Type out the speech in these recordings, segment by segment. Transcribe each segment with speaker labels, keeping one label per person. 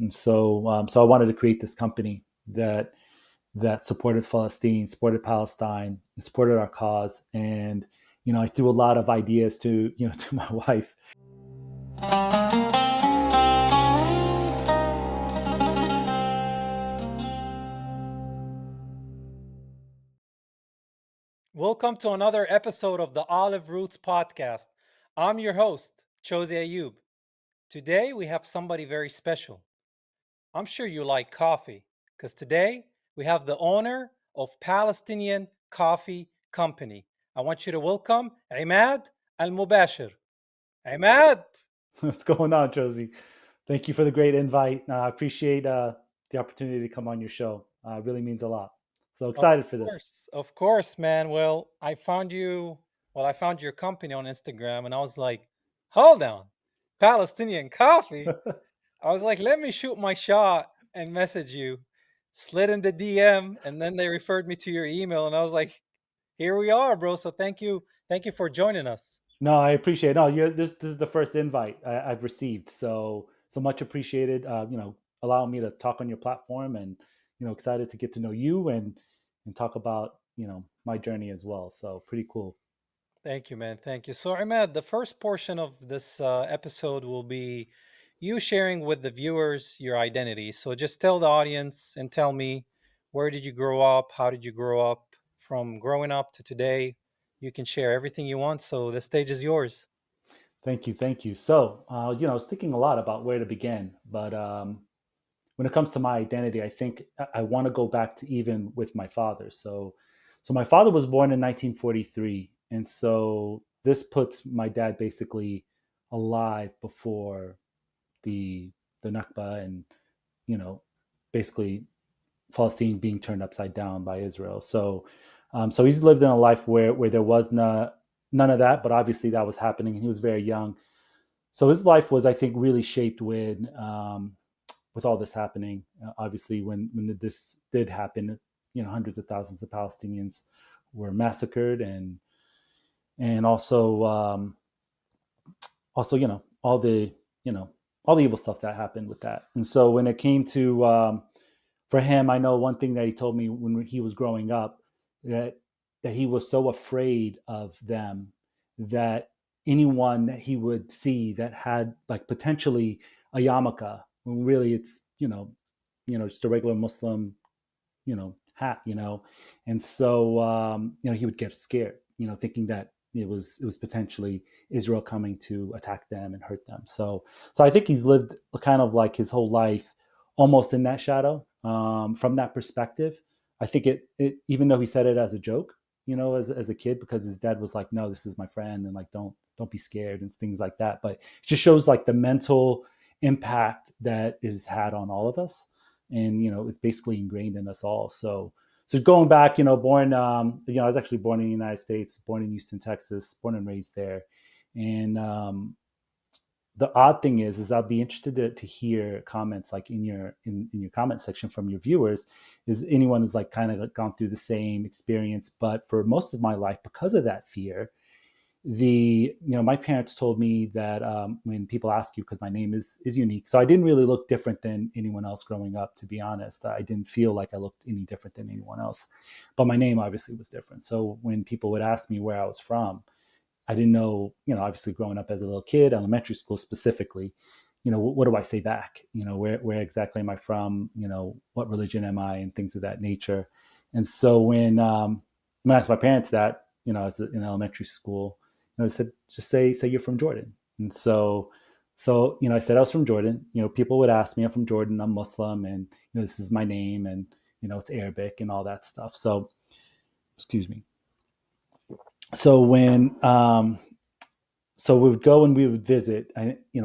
Speaker 1: And so I wanted to create this company that supported Palestine, supported Palestine, supported our cause. And I threw a lot of ideas to to my wife.
Speaker 2: Welcome to another episode of the Olive Roots podcast. I'm your host, Chose Ayub. Today we have somebody very special. I'm sure you like coffee because today we have the owner of Palestinian Coffee Company. I want you to welcome Emad El Mubasher. Emad,
Speaker 1: What's going on, Josie? Thank you for the great invite. I appreciate the opportunity to come on your show. It really means a lot. So
Speaker 2: of
Speaker 1: excited for this.
Speaker 2: of course, man. I found your company on Instagram and I was like, hold on, Palestinian Coffee? I was like, let me shoot my shot and message you. Slid in the DM, and then they referred me to your email, and I was like, here we are, bro. So thank you for joining us.
Speaker 1: No, I appreciate it. No, this is the first invite I've received. So much appreciated. Allowing me to talk on your platform, and excited to get to know you and talk about my journey as well. So pretty cool.
Speaker 2: Thank you, man. Thank you. So, Ahmed, the first portion of this episode will be you sharing with the viewers your identity. So, just tell the audience and tell me, where did you grow up? How did you grow up? From growing up to today, you can share everything you want. So, the stage is yours.
Speaker 1: Thank you. So I was thinking a lot about where to begin, but when it comes to my identity, I think I want to go back to even with my father. So my father was born in 1943, and so this puts my dad basically alive before the the Nakba and you know basically Palestine being turned upside down by Israel. So he's lived in a life where there was none of that, but obviously that was happening. He was very young, so his life was, I think, really shaped with all this happening. Obviously, when this did happen, hundreds of thousands of Palestinians were massacred, and also you know all the evil stuff that happened with that. And so when it came to for him, I know one thing that he told me when he was growing up, that he was so afraid of them that anyone that he would see that had like potentially a yarmulke, when really it's just a regular Muslim hat, and so he would get scared, thinking that it was potentially Israel coming to attack them and hurt them. So I think he's lived kind of like his whole life almost in that shadow, from that perspective. I think it even though he said it as a joke, as a kid, because his dad was like, no, this is my friend, and like don't be scared and things like that. But it just shows like the mental impact that is had on all of us, and it's basically ingrained in us all. So going back, born, I was actually born in the United States, born in Houston, Texas, born and raised there. And the odd thing is I'll be interested to hear comments like in your comment section from your viewers. Is anyone has like kind of gone through the same experience? But for most of my life, because of that fear, my parents told me that when people ask you, because my name is unique, so I didn't really look different than anyone else growing up, to be honest. I didn't feel like I looked any different than anyone else, but my name obviously was different. So when people would ask me where I was from, I didn't know, obviously growing up as a little kid, elementary school specifically, what do I say back? Where exactly am I from? What religion am I, and things of that nature. And so when I asked my parents that, I was in elementary school, I said, just say you're from Jordan. And so I said I was from Jordan. People would ask me, I'm from Jordan, I'm Muslim, and this is my name, and it's Arabic and all that stuff. So excuse me. So when so we would go and we would visit,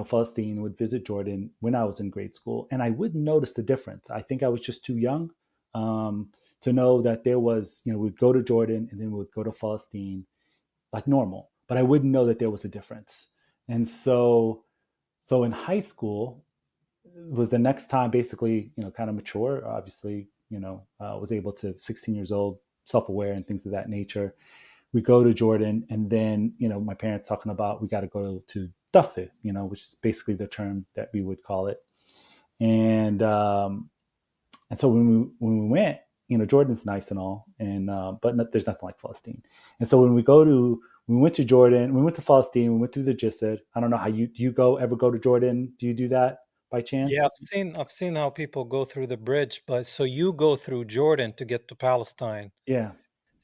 Speaker 1: Palestine, would visit Jordan when I was in grade school, and I wouldn't notice the difference. I think I was just too young to know that there was, we'd go to Jordan and then we'd go to Palestine like normal, but I wouldn't know that there was a difference. And so in high school was the next time, basically, kind of mature, obviously, was able to, 16 years old, self-aware and things of that nature. We go to Jordan, and then, my parents talking about, we got to go to Duffy, which is basically the term that we would call it. And so when we went, Jordan's nice and all, and but there's nothing like Palestine. And so we went to Jordan, we went to Palestine, we went through the Jisr. I don't know how do you ever go to Jordan? Do you do that by
Speaker 2: Yeah,
Speaker 1: chance?
Speaker 2: I've seen how people go through the bridge, but so you go through Jordan to get to Palestine.
Speaker 1: Yeah,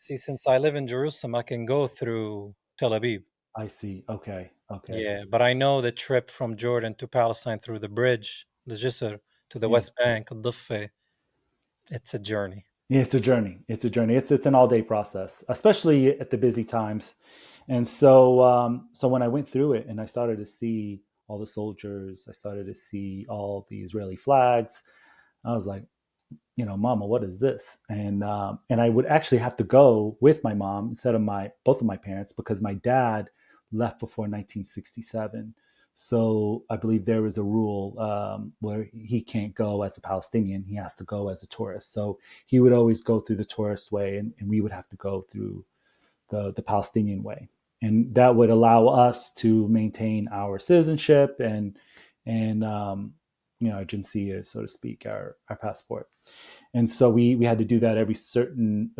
Speaker 2: See, since I live in Jerusalem, I can go through Tel Aviv.
Speaker 1: I see. Okay, okay,
Speaker 2: Yeah, but I know the trip from Jordan to Palestine through the bridge, the Jisr, to the
Speaker 1: yeah.
Speaker 2: West Bank, Al-Duffa, it's a journey.
Speaker 1: Yeah, it's a journey. It's a journey. It's an all day process, especially at the busy times. And so when I went through it and I started to see all the soldiers, I started to see all the Israeli flags. I was like, Mama, what is this? And I would actually have to go with my mom instead of my both of my parents because my dad left before 1967. So I believe there is a rule where he can't go as a Palestinian; he has to go as a tourist. So he would always go through the tourist way, and we would have to go through the Palestinian way, and that would allow us to maintain our citizenship and our jinsiyah, so to speak, our passport. And so we had to do that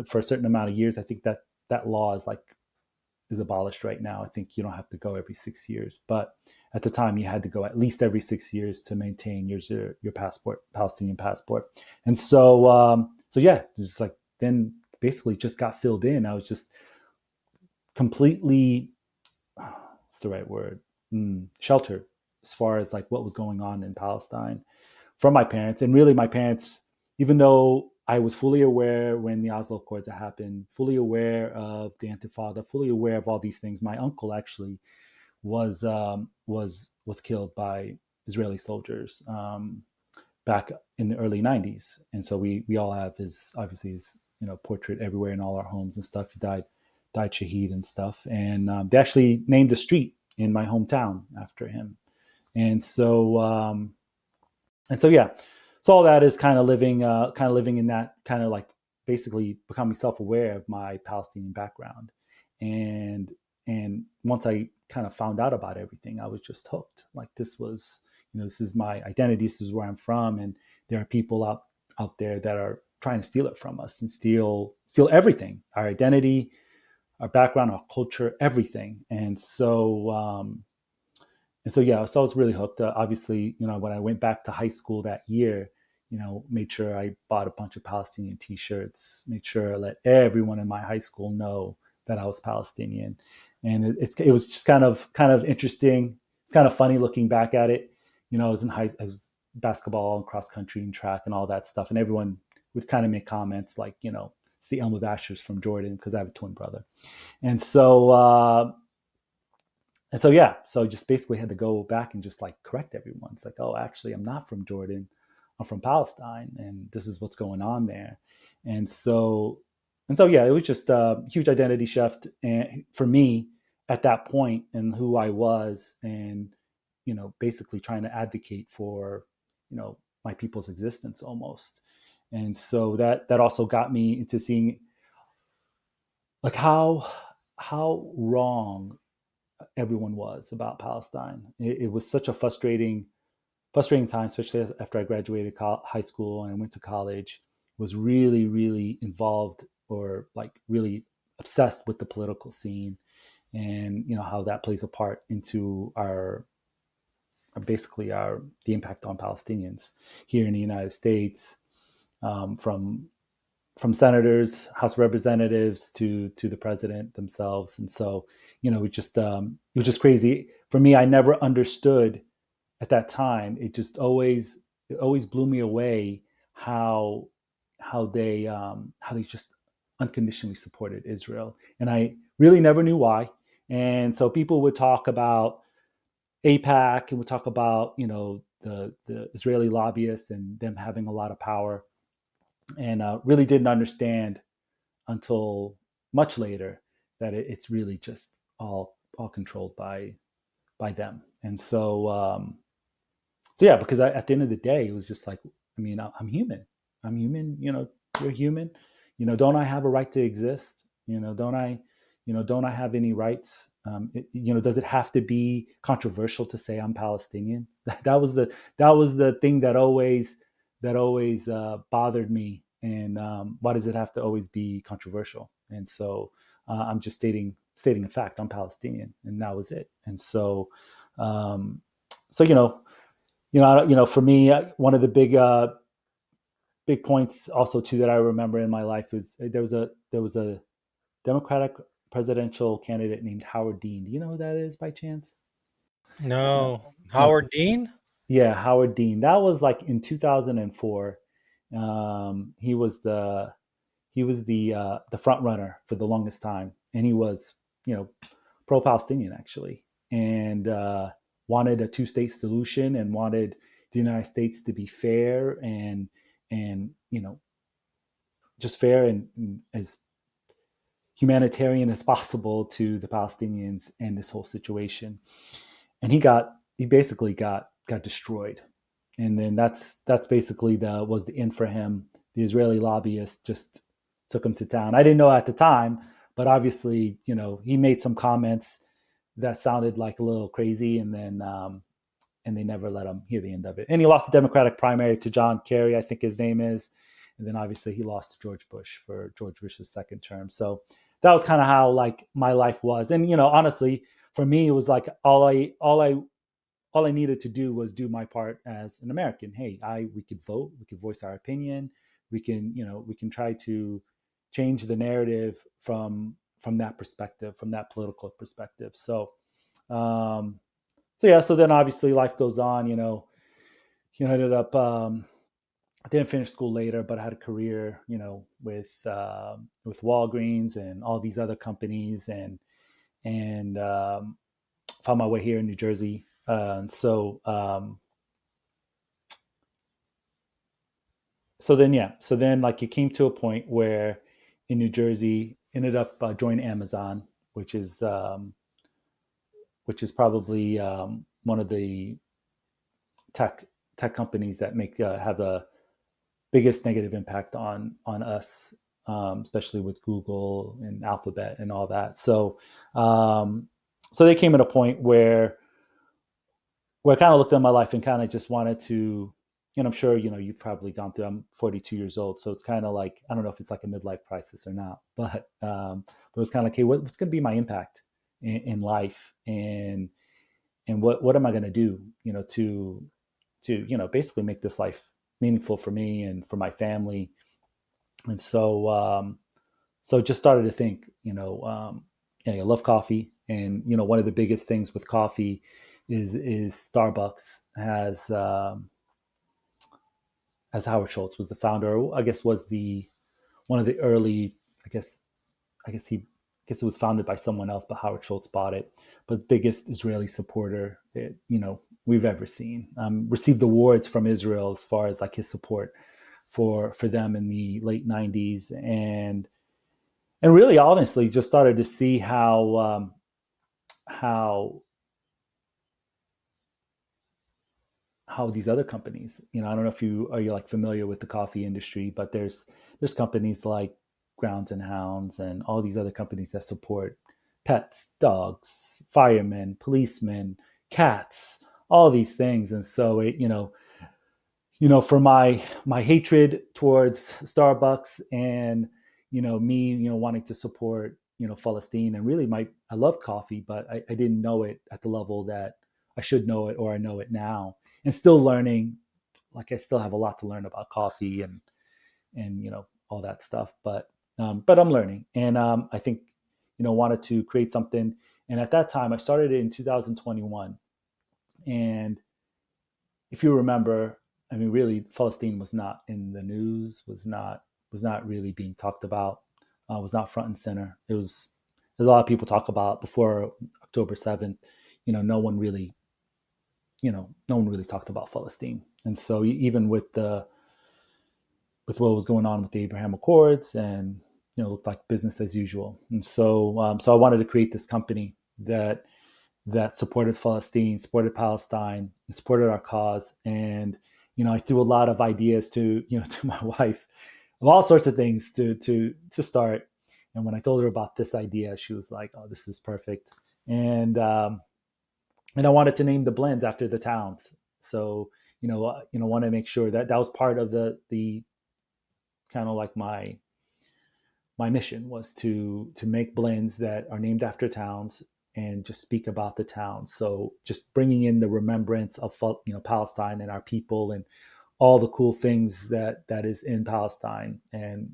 Speaker 1: for a certain amount of years. I think that law is abolished right now. I think you don't have to go every 6 years, but at the time you had to go at least every 6 years to maintain your passport, Palestinian passport. And so yeah, just like then basically just got filled in. I was just completely, what's the right word, sheltered as far as like what was going on in Palestine from my parents. And really, my parents, even though I was fully aware when the Oslo Accords happened, fully aware of the Intifada, fully aware of all these things, my uncle actually was killed by Israeli soldiers back in the early '90s, and so we all have his portrait everywhere in all our homes and stuff. He died shaheed and stuff, and they actually named a street in my hometown after him, and so yeah, so all that is kind of living in that kind of like basically becoming self-aware of my Palestinian background, and and once I kind of found out about everything, I was just hooked. Like this is my identity, this is where I'm from, and there are people out there that are trying to steal it from us and steal everything, our identity, our background, our culture, everything, and so yeah, so I was really hooked. Obviously, when I went back to high school that year, made sure I bought a bunch of Palestinian T-shirts, made sure I let everyone in my high school know that I was Palestinian, and it was just kind of interesting. It's kind of funny looking back at it. I was basketball and cross country and track and all that stuff, and everyone would kind of make comments like, it's the El Mubashers from Jordan because I have a twin brother, and so yeah, so I just basically had to go back and just like correct everyone. It's like, oh, actually, I'm not from Jordan. I'm from Palestine, and this is what's going on there. And so yeah, it was just a huge identity shift and for me at that point and who I was, and basically trying to advocate for my people's existence almost. And so that also got me into seeing like how wrong everyone was about Palestine. It was such a frustrating time, especially after I graduated high school and I went to college. Was really really involved or like really obsessed with the political scene and how that plays a part into basically our the impact on Palestinians here in the United States, from senators, House Representatives to the president themselves. And so, it was just crazy for me. I never understood at that time. It always blew me away how they just unconditionally supported Israel, and I really never knew why. And so people would talk about APAC and would talk about the Israeli lobbyists and them having a lot of power, and really didn't understand until much later that it's really just all controlled by them. And so yeah, because at the end of the day, it was just like, I mean, I'm human. I'm human. You're human. Don't I have a right to exist? Don't I have any rights? Does it have to be controversial to say I'm Palestinian? That was the thing that always bothered me. And why does it have to always be controversial? And so I'm just stating a fact. I'm Palestinian, and that was it. And so, um, so for me, one of the big points also too that I remember in my life is there was a Democratic presidential candidate named Howard Dean. Do you know who that is by chance? No.
Speaker 2: No.
Speaker 1: Okay.
Speaker 2: Howard Dean?
Speaker 1: Yeah, Howard Dean. That was like in 2004. He was the front runner for the longest time, and he was pro-Palestinian actually, and wanted a two-state solution and wanted the United States to be fair and just fair and as humanitarian as possible to the Palestinians and this whole situation. And he basically got destroyed. And then that's basically the end for him. The Israeli lobbyists just took him to town. I didn't know at the time, but obviously, he made some comments that sounded like a little crazy, and they never let him hear the end of it. And he lost the Democratic primary to John Kerry, I think his name is. And then obviously he lost to George Bush for George Bush's second term. So that was kind of how like my life was. And honestly, for me, it was like all I needed to do was do my part as an American. Hey, we could vote, we could voice our opinion, we can try to change the narrative from that perspective, from that political perspective. Um, so yeah, so then obviously life goes on. Ended up I didn't finish school later, but I had a career, with Walgreens and all these other companies, and found my way here in New Jersey. So then like it came to a point where in New Jersey ended up joining Amazon, which is probably one of the tech tech companies that make have the biggest negative impact on us, especially with Google and Alphabet and all that. So they came at a point where I kind of looked at my life and kind of just wanted to, and I'm sure you've probably gone through. I'm 42 years old, so it's kind of like I don't know if it's like a midlife crisis or not, but it was kind of like, okay, what's going to be my impact in life, and what am I going to do, to basically make this life meaningful for me and for my family. And so just started to think, yeah, I love coffee, and one of the biggest things with coffee is Starbucks as Howard Schultz was the founder, or I guess was the one of the early, I guess it was founded by someone else, but Howard Schultz bought it. But the biggest Israeli supporter we've ever seen. Received awards from Israel as far as like his support for them in the late '90s, and really honestly just started to see how these other companies, I don't know if you like familiar with the coffee industry, but there's companies like Grounds and Hounds and all these other companies that support pets, dogs, firemen, policemen, cats, all these things. And so for my hatred towards Starbucks, and me wanting to support Palestine, and really I love coffee, but I didn't know it at the level that I should know it, or I know it now, and still learning. Like I still have a lot to learn about coffee and all that stuff, but I'm learning, and I think wanted to create something. And at that time I started it in 2021, and if you remember, I mean, really, Palestine was not in the news, was not really being talked about, was not front and center. It was, there's a lot of people talk about before October 7th. No one really, no one really talked about Palestine. And so even with what was going on with the Abraham Accords, and it looked like business as usual. And so I wanted to create this company that supported Palestine, supported Palestine, and supported our cause. And I threw a lot of ideas to to my wife of all sorts of things to start. And when I told her about this idea, she was like, "Oh, this is perfect." And I wanted to name the blends after the towns. So want to make sure that that was part of the kind of like my mission was to make blends that are named after towns and just speak about the town. So just bringing in the remembrance of Palestine and our people and all the cool things that is in Palestine and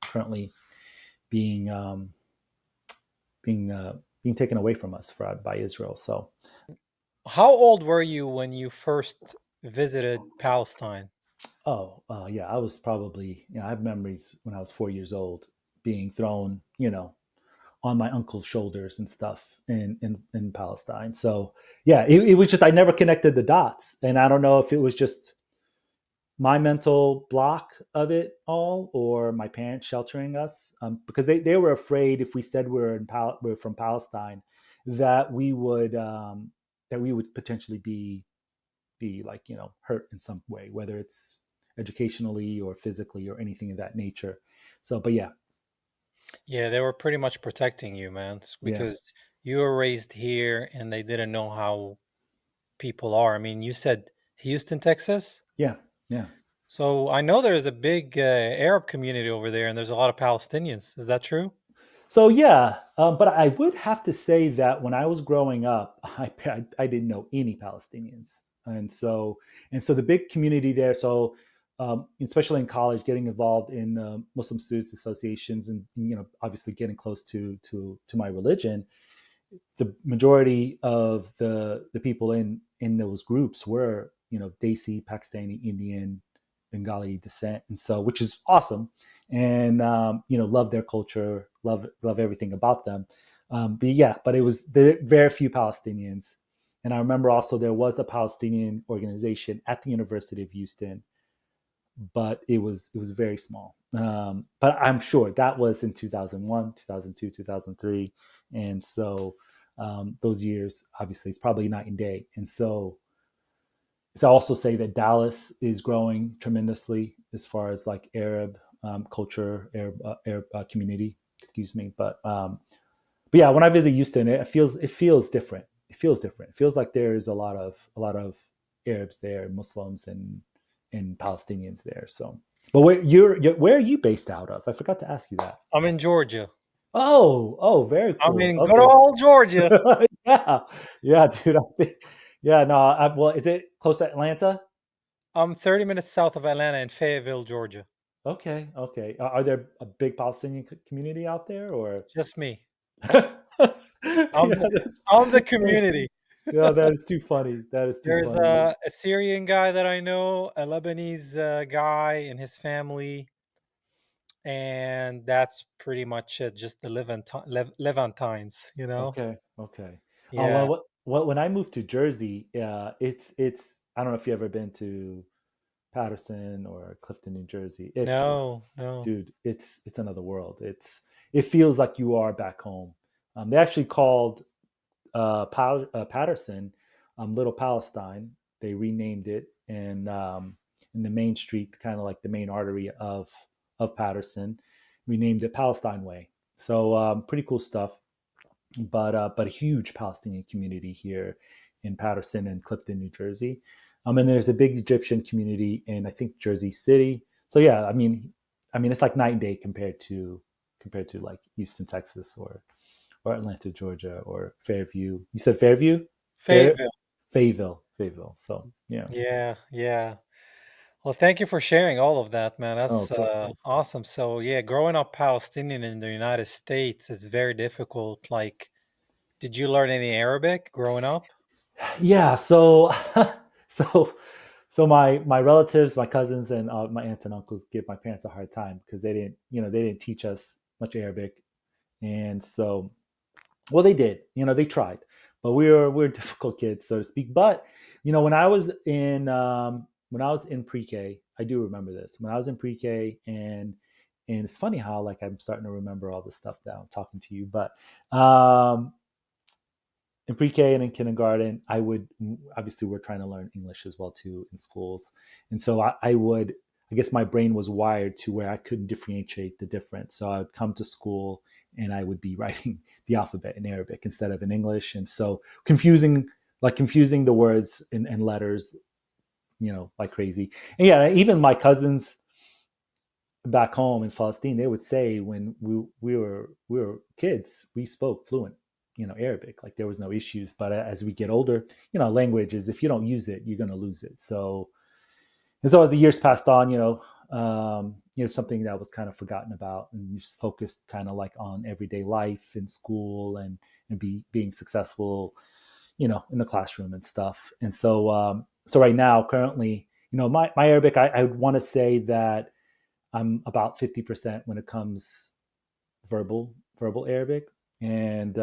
Speaker 1: currently being being taken away from us by Israel. So
Speaker 2: How old were you when you first visited Palestine?
Speaker 1: yeah, I was probably I have memories when I was 4 years old being thrown on my uncle's shoulders and stuff in Palestine. So yeah, it was just I never connected the dots, and I don't know if it was just my mental block of it all or my parents sheltering us because they were afraid if we said we're from Palestine that we would potentially be like hurt in some way, whether it's educationally or physically or anything of that nature. So but yeah.
Speaker 2: Yeah, they were pretty much protecting you, man,
Speaker 1: Yeah.
Speaker 2: because you were raised here and they didn't know how people are. I mean, you said Houston, Texas?
Speaker 1: Yeah. Yeah.
Speaker 2: So I know there's a big Arab community over there and there's a lot of Palestinians. Is that true?
Speaker 1: So yeah, but I would have to say that when I was growing up, I didn't know any Palestinians, and so the big community there. So especially in college, getting involved in Muslim students associations, and obviously getting close to my religion, the majority of the people in those groups were Desi, Pakistani, Indian, Bengali descent, and so which is awesome, and love their culture, love everything about them. But yeah, but it was very few Palestinians, and I remember also there was a Palestinian organization at the University of Houston, but it was very small. But I'm sure that was in 2001, 2002, 2003, and so those years obviously it's probably night and day. And so it's also say that Dallas is growing tremendously as far as like Arab culture, Arab community. Excuse me, but yeah, when I visit Houston, it feels different. It feels different. It feels like there is a lot of Arabs there, Muslims and Palestinians there. So, but where are you based out of? I forgot to ask you that.
Speaker 2: I'm in Georgia.
Speaker 1: Oh, very
Speaker 2: I'm
Speaker 1: cool.
Speaker 2: in good
Speaker 1: Okay,
Speaker 2: old Georgia.
Speaker 1: yeah, yeah, dude. Yeah, no. Well, is it close to Atlanta?
Speaker 2: I'm 30 minutes south of Atlanta in Fayetteville, Georgia.
Speaker 1: Okay, okay. Are there a big Palestinian community out there, or?
Speaker 2: Just me. I'm
Speaker 1: Yeah,
Speaker 2: the, I'm the community.
Speaker 1: yeah, that is too funny. That is too
Speaker 2: There's
Speaker 1: funny.
Speaker 2: a Syrian guy that I know, a Lebanese guy and his family, and that's pretty much it. Just the Levantines, you know.
Speaker 1: Okay, okay. Oh well,
Speaker 2: Yeah.
Speaker 1: when I moved to Jersey, it's. I don't know if you ever been to Patterson or Clifton, New Jersey. It's
Speaker 2: No, no.
Speaker 1: dude, it's another world. It feels like you are back home. They actually called Patterson Little Palestine. They renamed it, and in the main street, kind of like the main artery of Patterson, renamed it Palestine Way. So pretty cool stuff. But a huge Palestinian community here in Patterson and Clifton, New Jersey. And there's a big Egyptian community in I think Jersey City. So yeah, I mean it's like night and day compared to like Houston, Texas, or Atlanta, Georgia, or Fairview. You said Fairview,
Speaker 2: Fayetteville.
Speaker 1: Fayetteville. So yeah.
Speaker 2: Yeah, yeah. Well, thank you for sharing all of that, man.
Speaker 1: Oh,
Speaker 2: That's
Speaker 1: of course.
Speaker 2: awesome. So, yeah, growing up Palestinian in the United States is very difficult. Like, did you learn any Arabic growing up?
Speaker 1: Yeah. So so my relatives, my cousins, and my aunts and uncles give my parents a hard time because they didn't teach us much Arabic, and so well they did, they tried, but we were difficult kids, so to speak. But when I was in pre-K, I do remember this when I was in pre-K, and it's funny how like I'm starting to remember all this stuff now talking to you, but um, in pre-K and in kindergarten, I would obviously we're trying to learn English as well too in schools, and so I I guess my brain was wired to where I couldn't differentiate the difference. So I'd come to school and I would be writing the alphabet in Arabic instead of in English. And so confusing the words and letters, like crazy. And yeah, even my cousins back home in Palestine, they would say when we were kids, we spoke fluent, Arabic. Like there was no issues. But as we get older, language is, if you don't use it, you're going to lose it. So and so as the years passed on, something that was kind of forgotten about, and just focused kind of like on everyday life in school and being successful, in the classroom and stuff. And so right now, currently, my Arabic, I would want to say that I'm about 50% when it comes verbal Arabic, and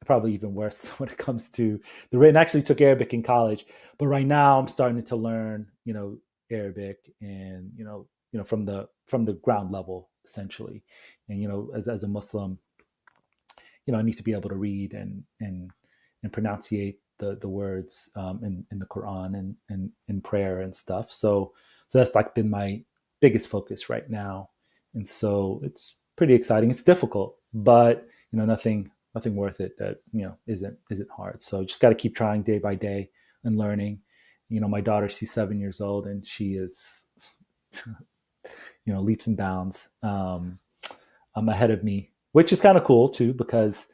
Speaker 1: probably even worse when it comes to the written. I actually took Arabic in college, but right now I'm starting to learn, Arabic, and from the ground level essentially. And as a Muslim, I need to be able to read and pronunciate the words in the Quran and in prayer and stuff. So that's like been my biggest focus right now, and so it's pretty exciting. It's difficult, but nothing worth it that isn't hard. So just got to keep trying day by day and learning. My daughter, she's 7 years old, and she is leaps and bounds ahead of me, which is kind of cool too, because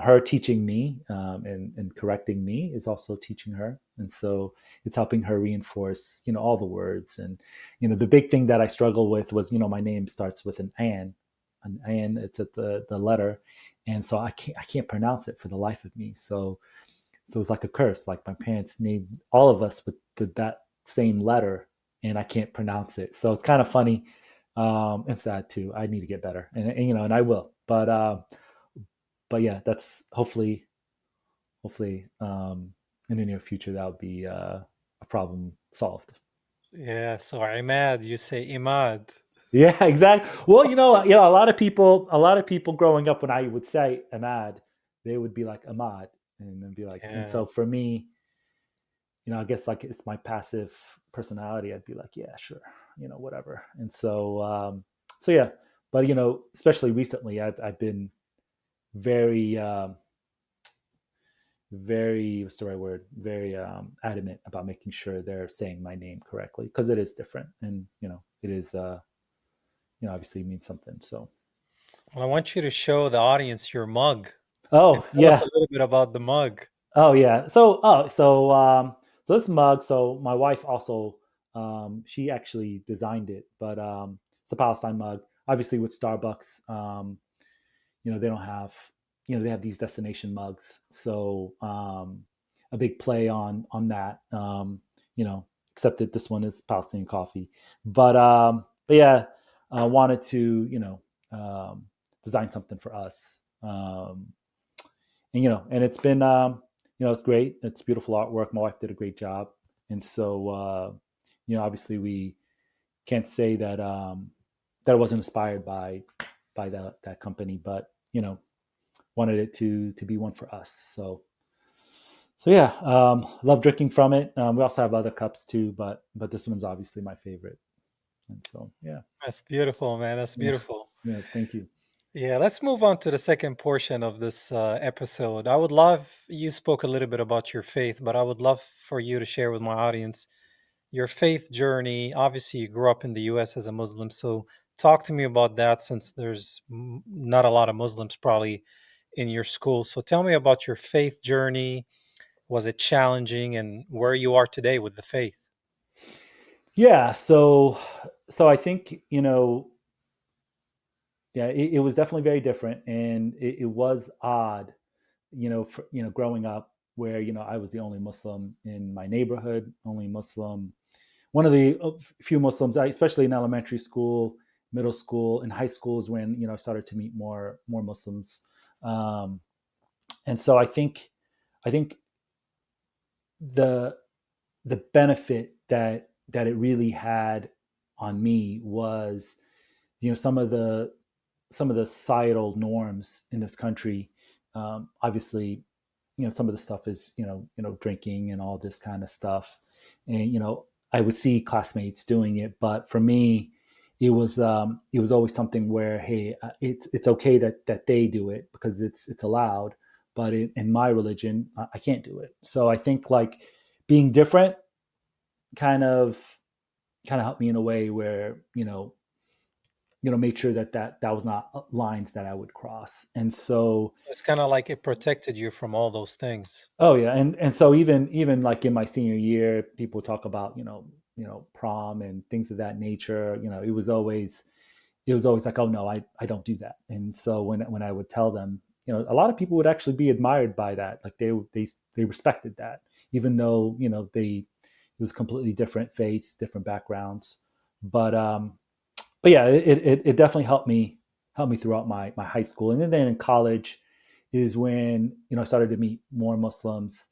Speaker 1: her teaching me and correcting me is also teaching her, and so it's helping her reinforce all the words. And the big thing that I struggle with was my name starts with an an. It's at the letter, and so I can't pronounce it for the life of me. So it's like a curse. Like my parents named all of us with that same letter, and I can't pronounce it. So it's kind of funny and sad too. I need to get better, and I will. But yeah, that's hopefully in the near future that'll be a problem solved.
Speaker 2: Yeah, so Imad, you say Imad.
Speaker 1: Yeah, exactly. Well, a lot of people growing up, when I would say Ahmad, they would be like Ahmad, and then be like, and
Speaker 2: Yeah.
Speaker 1: so for me, I guess like it's my passive personality. I'd be like, yeah, sure, whatever. And so yeah, but especially recently, I've been very, very, what's the right word? Very adamant about making sure they're saying my name correctly, because it is different, and it is, obviously means something. So,
Speaker 2: Well, I want you to show the audience your mug and
Speaker 1: oh
Speaker 2: tell us a
Speaker 1: yeah,
Speaker 2: little bit about the mug.
Speaker 1: oh yeah. So this mug. So my wife also, she actually designed it, but it's a Palestine mug. Obviously, with Starbucks, they don't have, they have these destination mugs. So a big play on that. Except that this one is Palestinian coffee. But yeah, I wanted to design something for us. And it's been it's great. It's beautiful artwork. My wife did a great job, and so obviously we can't say that that it wasn't inspired by that company, but wanted it to be one for us. So yeah, love drinking from it. We also have other cups too, but this one's obviously my favorite. And so yeah,
Speaker 2: That's beautiful, man. That's
Speaker 1: yeah,
Speaker 2: beautiful.
Speaker 1: yeah. Thank you.
Speaker 2: Yeah, let's move on to the second portion of this episode. I would love, you spoke a little bit about your faith, but I would love for you to share with my audience your faith journey. Obviously, you grew up in the US as a Muslim. So, talk to me about that, since there's not a lot of Muslims probably in your school. So, tell me about your faith journey. Was it challenging, and where you are today with the faith?
Speaker 1: Yeah. So I think yeah, it was definitely very different, and it was odd, growing up where I was the only Muslim in my neighborhood, only Muslim, one of the few Muslims, especially in elementary school, middle school, and high school is when I started to meet more Muslims, um, and so I think the the benefit that it really had on me was some of the societal norms in this country. Obviously, some of the stuff is drinking and all this kind of stuff, and I would see classmates doing it, but for me, it was always something where, hey, it's okay that they do it because it's allowed, but in my religion, I can't do it. So I think like being different kind of helped me in a way where made sure that was not lines that I would cross. And so
Speaker 2: So it's kind of like it protected you from all those things.
Speaker 1: oh yeah, and so even like in my senior year, people talk about prom and things of that nature. It was always like, oh no, I don't do that. And so when I would tell them, a lot of people would actually be admired by that. Like they respected that, even though it was completely different faiths, different backgrounds. But yeah, it definitely helped me throughout my high school, and then in college is when I started to meet more Muslims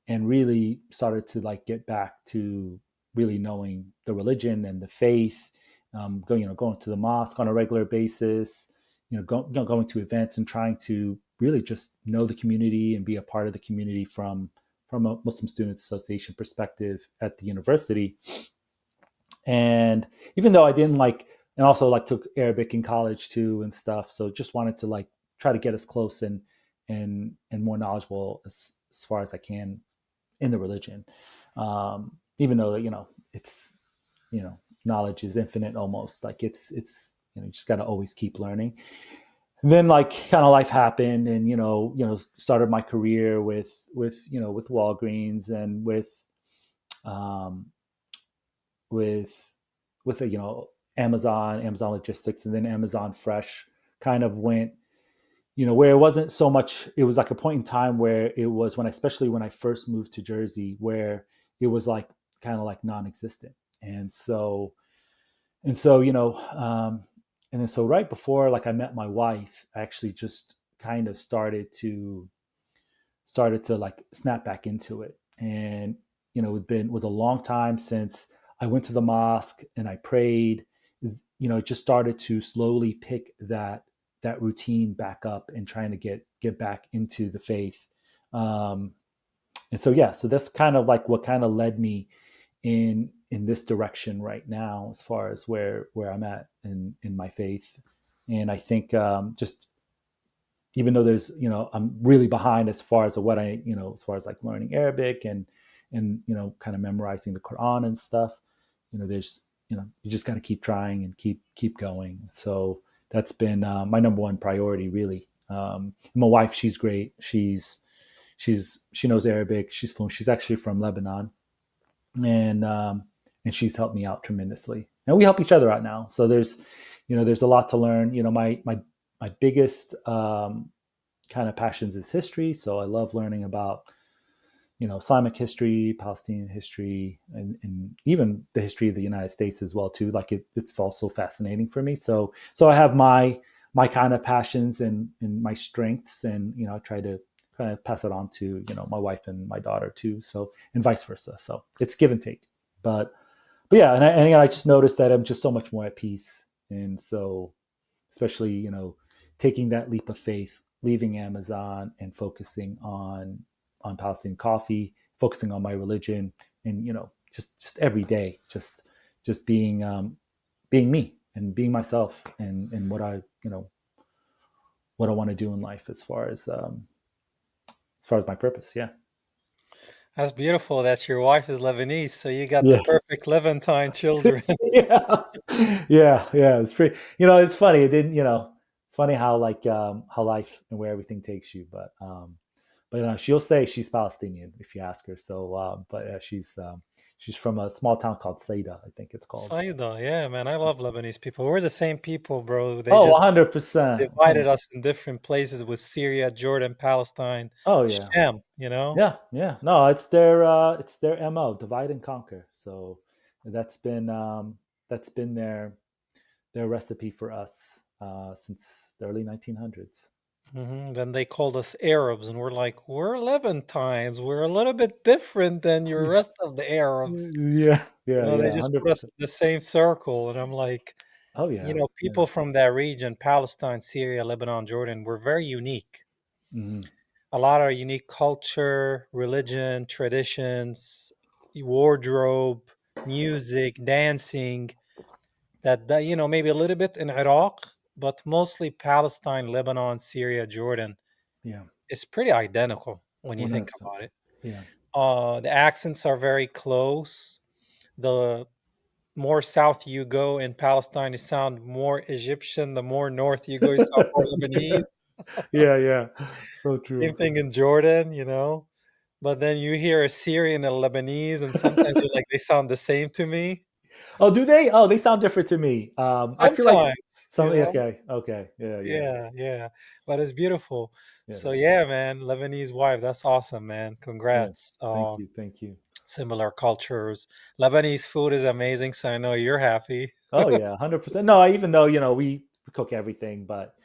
Speaker 1: and really started to like get back to really knowing the religion and the faith, going to the mosque on a regular basis, going to events and trying to really just know the community and be a part of the community from a Muslim Students Association perspective at the university. And even though I didn't like, and also like took Arabic in college too and stuff, so just wanted to like try to get as close and more knowledgeable as far as I can in the religion. Even though it's knowledge is infinite almost, like it's you just got to always keep learning. And then like kind of life happened, and started my career with Walgreens and um, with Amazon Logistics, and then Amazon Fresh kind of went, where it wasn't so much. It was like a point in time where it was especially when I first moved to Jersey, where it was like kind of like non-existent. And so and then so right before like I met my wife, I actually just kind of started to like snap back into it. And it was a long time since I went to the mosque and I prayed. It just started to slowly pick that routine back up and trying to get back into the faith. um, and so yeah, so that's kind of like what kind of led me in this direction right now, as far as where I'm at in my faith. And I think just even though there's I'm really behind as far as what I as far as like learning Arabic and kind of memorizing the Quran and stuff. There's you just got to keep trying and keep going. So that's been my number one priority, really. My wife, she's great. She knows Arabic. She's actually from Lebanon, and she's helped me out tremendously. And we help each other out now. So there's a lot to learn. My biggest kind of passions is history. So I love learning about Islamic history, Palestinian history, and even the history of the United States as well too. Like it's also fascinating for me. So I have my kind of passions and my strengths, and I try to kind of pass it on to my wife and my daughter too. So, and vice versa. So it's give and take. But yeah, and again, I just noticed that I'm just so much more at peace. And so, especially taking that leap of faith, leaving Amazon and focusing on Palestinian coffee, focusing on my religion, and just every day, just being me and being myself, and what I want to do in life as far as my purpose. Yeah.
Speaker 2: That's beautiful that your wife is Lebanese, so you got the
Speaker 1: Yeah.
Speaker 2: perfect Levantine children.
Speaker 1: Yeah. Yeah. It's pretty. It's funny. It didn't. It's funny how like how life and where everything takes you. But she'll say she's Palestinian if you ask her. So, but she's from a small town called Saida, I think it's called.
Speaker 2: Saida, yeah, man, I love Lebanese people. We're the same people, bro. They
Speaker 1: Oh,
Speaker 2: just
Speaker 1: 100%.
Speaker 2: divided us in different places with Syria, Jordan, Palestine,
Speaker 1: Oh yeah.
Speaker 2: Sham, you know?
Speaker 1: Yeah. No, it's their MO, divide and conquer. So that's been their recipe for us since the early 1900s.
Speaker 2: Then they called us Arabs, and we're like, we're Levantines. We're a little bit different than your rest of the Arabs.
Speaker 1: Yeah, yeah,
Speaker 2: They
Speaker 1: yeah,
Speaker 2: just put us
Speaker 1: 100%.
Speaker 2: in the same circle. And I'm like,
Speaker 1: Oh yeah, yeah.
Speaker 2: people from that region, Palestine, Syria, Lebanon, Jordan, we're very unique.
Speaker 1: Hmm.
Speaker 2: A lot of unique culture, religion, traditions, wardrobe. music, dancing, that maybe a little bit in Iraq, but mostly Palestine, Lebanon, Syria, Jordan.
Speaker 1: Yeah,
Speaker 2: It's pretty identical when you think
Speaker 1: 100%.
Speaker 2: about it.
Speaker 1: Yeah.
Speaker 2: The accents are very close. The more south you go in Palestine, you sound more Egyptian. The more north you go, you sound more Lebanese.
Speaker 1: Yeah, yeah. So
Speaker 2: Same
Speaker 1: true.
Speaker 2: thing in Jordan. But then you hear a Syrian and a Lebanese, and sometimes you're like, they sound the same to me.
Speaker 1: Oh, do they? Oh, they sound different to me. I feel like
Speaker 2: Sometimes,
Speaker 1: some. Okay, okay. Yeah, yeah,
Speaker 2: Yeah, yeah. But it's beautiful.
Speaker 1: yeah,
Speaker 2: So yeah, man, Lebanese wife, that's awesome, man.
Speaker 1: yeah.
Speaker 2: Congrats.
Speaker 1: Thank you, thank you.
Speaker 2: Similar cultures. Lebanese food is amazing, so I know you're happy.
Speaker 1: Oh yeah, 100%. No, even though we cook everything, but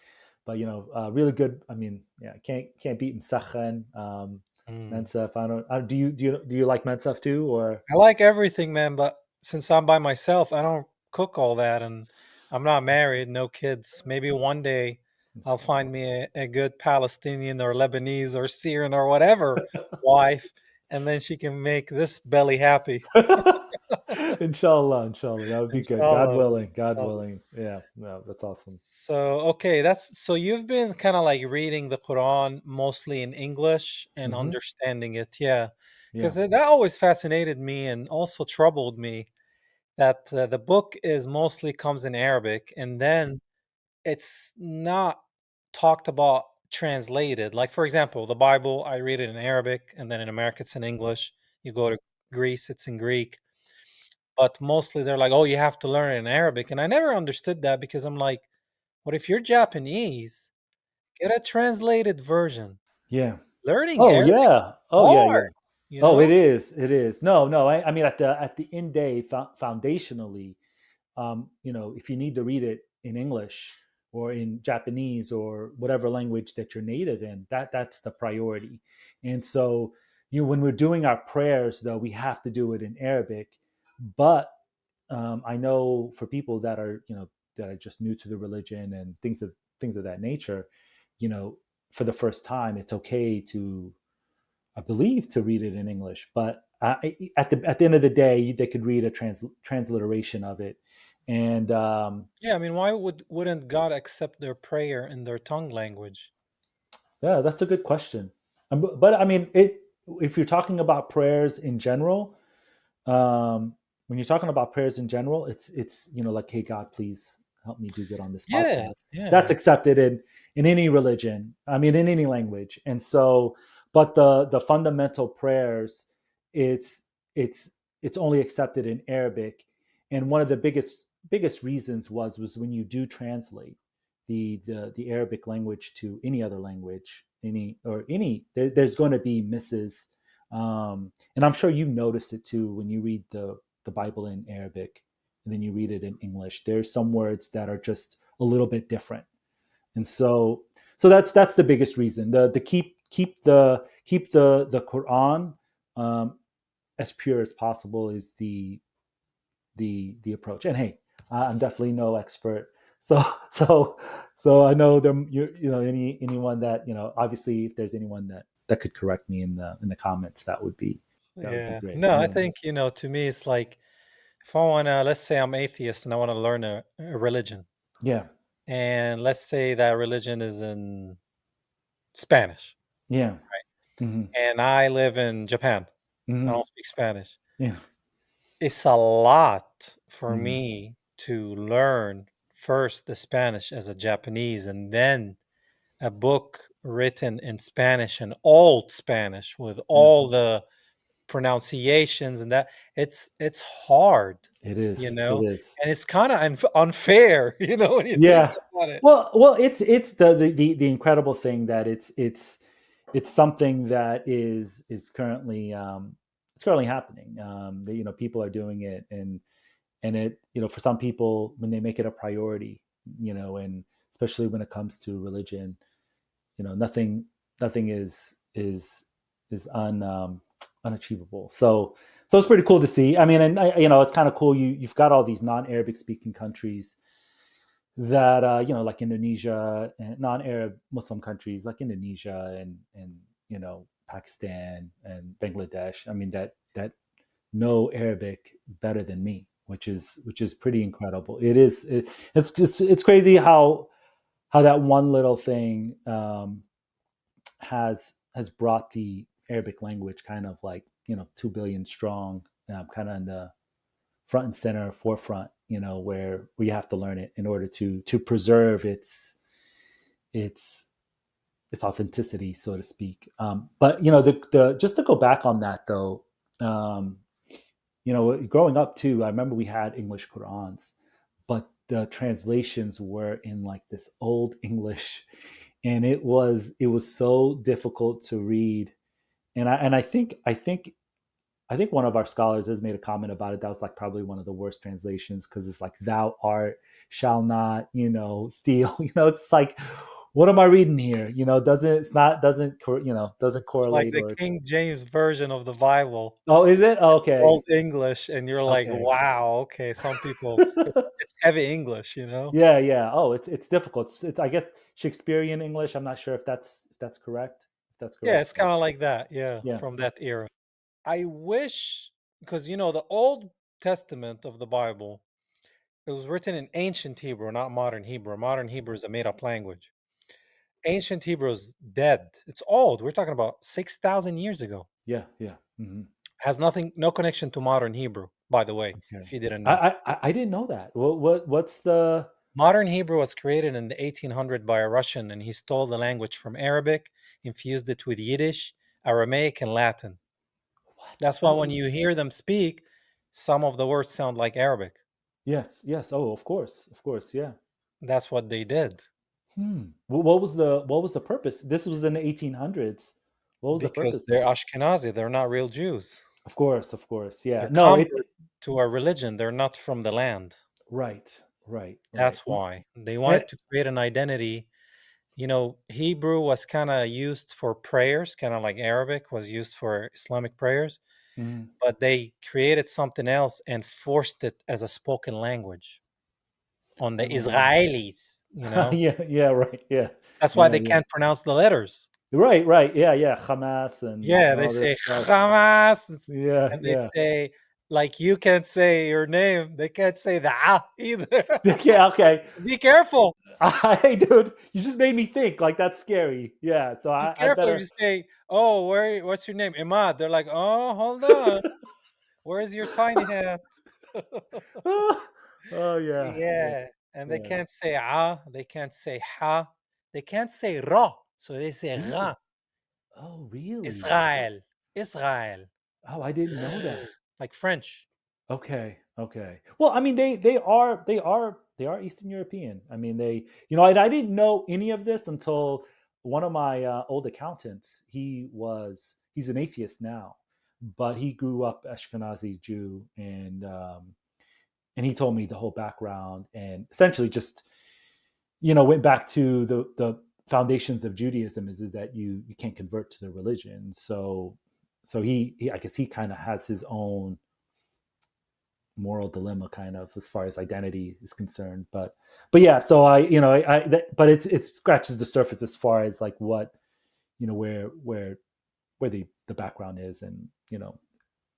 Speaker 1: really good. I mean, yeah, can't beat msachen,
Speaker 2: Mm.
Speaker 1: mensef. I don't. Do you like mensef too, or
Speaker 2: I like everything, man, but since I'm by myself, I don't cook all that, and I'm not married, no kids. Maybe one day I'll find me a good Palestinian or Lebanese or Syrian or whatever wife, and then she can make this belly happy.
Speaker 1: inshallah, inshallah, that would be good. God
Speaker 2: Inshallah, man.
Speaker 1: willing, God
Speaker 2: Inshallah.
Speaker 1: willing. Yeah, no, that's awesome.
Speaker 2: So, okay, that's so you've been kind of like reading the Quran mostly in English and
Speaker 1: Hmm.
Speaker 2: understanding it, yeah. Because
Speaker 1: Yeah,
Speaker 2: that always fascinated me and also troubled me that the book is mostly comes in Arabic and then it's not talked about translated. Like, for example, the Bible, I read it in Arabic and then in America it's in English. You go to Greece, it's in Greek. But mostly they're like, oh, you have to learn it in Arabic. And I never understood that because I'm like, what if you're Japanese? Get a translated version.
Speaker 1: yeah.
Speaker 2: Learning
Speaker 1: Oh
Speaker 2: Arabic
Speaker 1: yeah. Oh yeah,
Speaker 2: hard,
Speaker 1: yeah.
Speaker 2: you
Speaker 1: Oh,
Speaker 2: know?
Speaker 1: it is. It is. No, no. I mean, at the end day, foundationally, if you need to read it in English or in Japanese or whatever language that you're native in, that's the priority. And so, when we're doing our prayers, though, we have to do it in Arabic. But I know for people that are just new to the religion and things of that nature, you know, for the first time, it's okay to, I believe, to read it in English. But at the end of the day, they could read a transliteration of it, and
Speaker 2: Yeah, I mean, why wouldn't God accept their prayer in their tongue language?
Speaker 1: yeah, that's a good question. But I mean, if you're talking about prayers in general, um, when you're talking about prayers in general, it's like, hey God, please help me do good on this
Speaker 2: Yeah,
Speaker 1: podcast. That's
Speaker 2: yeah.
Speaker 1: accepted in any religion. I mean, in any language. And so, but the fundamental prayers, it's it's it's only accepted in Arabic. And one of the biggest reasons was when you do translate the Arabic language to any other language, there's going to be misses, and I'm sure you noticed it too when you read the Bible in Arabic and then you read it in English. There's some words that are just a little bit different, and so that's the biggest reason. The keep the Quran um, as pure as possible is the approach. And hey, I'm definitely no expert, so so so I know them. Anyone that obviously, if there's anyone that could correct me in the comments, that would be
Speaker 2: Yeah.
Speaker 1: great.
Speaker 2: No, I
Speaker 1: Yeah,
Speaker 2: think, to me, it's like if I want to, let's say I'm atheist and I want to learn a religion,
Speaker 1: yeah,
Speaker 2: and let's say that religion is in Spanish,
Speaker 1: yeah. Hmm.
Speaker 2: and I live in Japan. I
Speaker 1: Hmm.
Speaker 2: don't speak Spanish.
Speaker 1: Yeah.
Speaker 2: It's a lot for
Speaker 1: Hmm.
Speaker 2: me to learn first the Spanish as a Japanese and then a book written in Spanish and old Spanish with
Speaker 1: Yeah.
Speaker 2: all the pronunciations and that it's hard,
Speaker 1: It
Speaker 2: you
Speaker 1: is. It
Speaker 2: know,
Speaker 1: is.
Speaker 2: and it's kind of unfair, when you think
Speaker 1: Yeah.
Speaker 2: about it.
Speaker 1: Well, it's the incredible thing that it's something that is currently it's currently happening. People are doing it, and it for some people, when they make it a priority, and especially when it comes to religion, nothing is unachievable. So it's pretty cool to see. I mean, and it's kind of cool. You've got all these non-Arabic speaking countries that like Indonesia, and non-Arab Muslim countries like Indonesia and Pakistan and Bangladesh. I mean, that know Arabic better than me, which is pretty incredible. It's crazy how that one little thing has brought the Arabic language kind of like 2 billion strong, kind of in the front and center forefront, where you have to learn it in order to preserve its its authenticity, so to speak. But the just to go back on that though, um, growing up too, I remember we had English Qurans, but the translations were in like this old English, and it was so difficult to read. And I think one of our scholars has made a comment about it. That was like probably one of the worst translations because it's like "thou art shall not," steal. It's like, what am I reading here? Doesn't it's not doesn't doesn't
Speaker 2: It's like
Speaker 1: correlate
Speaker 2: the
Speaker 1: or.
Speaker 2: King James version of the Bible.
Speaker 1: Oh, is it? Oh, okay,
Speaker 2: Old English, and you're like,
Speaker 1: okay.
Speaker 2: "Wow, okay." Some people, it's heavy English, you know?
Speaker 1: Yeah, yeah. Oh, it's difficult. It's I guess Shakespearean English. I'm not sure if that's correct. If that's
Speaker 2: Yeah,
Speaker 1: correct,
Speaker 2: it's
Speaker 1: but
Speaker 2: kinda like that, yeah,
Speaker 1: yeah,
Speaker 2: from that era. I wish, because, the Old Testament of the Bible, it was written in ancient Hebrew, not modern Hebrew. Modern Hebrew is a made-up language. Ancient Hebrew is dead. It's old. We're talking about 6,000 years ago.
Speaker 1: yeah, yeah.
Speaker 2: Has nothing, no connection to modern Hebrew, by the way,
Speaker 1: Okay.
Speaker 2: if you didn't
Speaker 1: I,
Speaker 2: know.
Speaker 1: I didn't know that. What's the?
Speaker 2: Modern Hebrew was created in the 1800 by a Russian, and he stole the language from Arabic, infused it with Yiddish, Aramaic, and Latin.
Speaker 1: What?
Speaker 2: That's why when you hear them speak, some of the words sound like Arabic.
Speaker 1: Yes, yes. Oh, of course. Yeah.
Speaker 2: That's what they did
Speaker 1: What was the purpose? This was in the 1800s. What was the
Speaker 2: because
Speaker 1: purpose of
Speaker 2: they're
Speaker 1: it?
Speaker 2: Ashkenazi. They're not real Jews.
Speaker 1: Of course. Yeah.
Speaker 2: They're
Speaker 1: No,
Speaker 2: converts to a religion. They're not from the land.
Speaker 1: right, right, right.
Speaker 2: That's why they
Speaker 1: Eh,
Speaker 2: wanted to create an identity. Hebrew was kind of used for prayers, kind of like Arabic was used for Islamic prayers,
Speaker 1: mm,
Speaker 2: but they created something else and forced it as a spoken language on the
Speaker 1: oh.
Speaker 2: Israelis.
Speaker 1: Yeah, yeah, right. Yeah.
Speaker 2: That's why
Speaker 1: Yeah,
Speaker 2: they
Speaker 1: yeah.
Speaker 2: can't pronounce the letters.
Speaker 1: Right, right. Yeah, yeah. Hamas and
Speaker 2: Yeah, they
Speaker 1: all this
Speaker 2: say
Speaker 1: stuff.
Speaker 2: Hamas,
Speaker 1: Yeah,
Speaker 2: and they
Speaker 1: yeah.
Speaker 2: say, like, you can't say your name. They can't say the either.
Speaker 1: Yeah, okay.
Speaker 2: Be careful.
Speaker 1: Hey, dude, you just made me think. Like that's scary. Yeah. So
Speaker 2: Be
Speaker 1: I
Speaker 2: careful if
Speaker 1: better.
Speaker 2: you say, "Oh, what's your name?" Emad. They're like, "Oh, hold on. Where's your tiny hat?"
Speaker 1: Oh yeah, yeah,
Speaker 2: Yeah, and they
Speaker 1: yeah.
Speaker 2: can't say they can't say ha, they can't say ra, so they say
Speaker 1: Really?
Speaker 2: ra.
Speaker 1: Oh, really?
Speaker 2: Israel, Israel,
Speaker 1: Oh, I didn't know that.
Speaker 2: like French.
Speaker 1: Okay, okay. Well, I mean, they are Eastern European. I mean, I didn't know any of this until one of my old accountants. He's an atheist now, but he grew up Ashkenazi Jew, and he told me the whole background and essentially just went back to the foundations of Judaism is that you can't convert to the religion. So he I guess he kind of has his own moral dilemma kind of as far as identity is concerned. But yeah, so but it scratches the surface as far as like what where the background is, and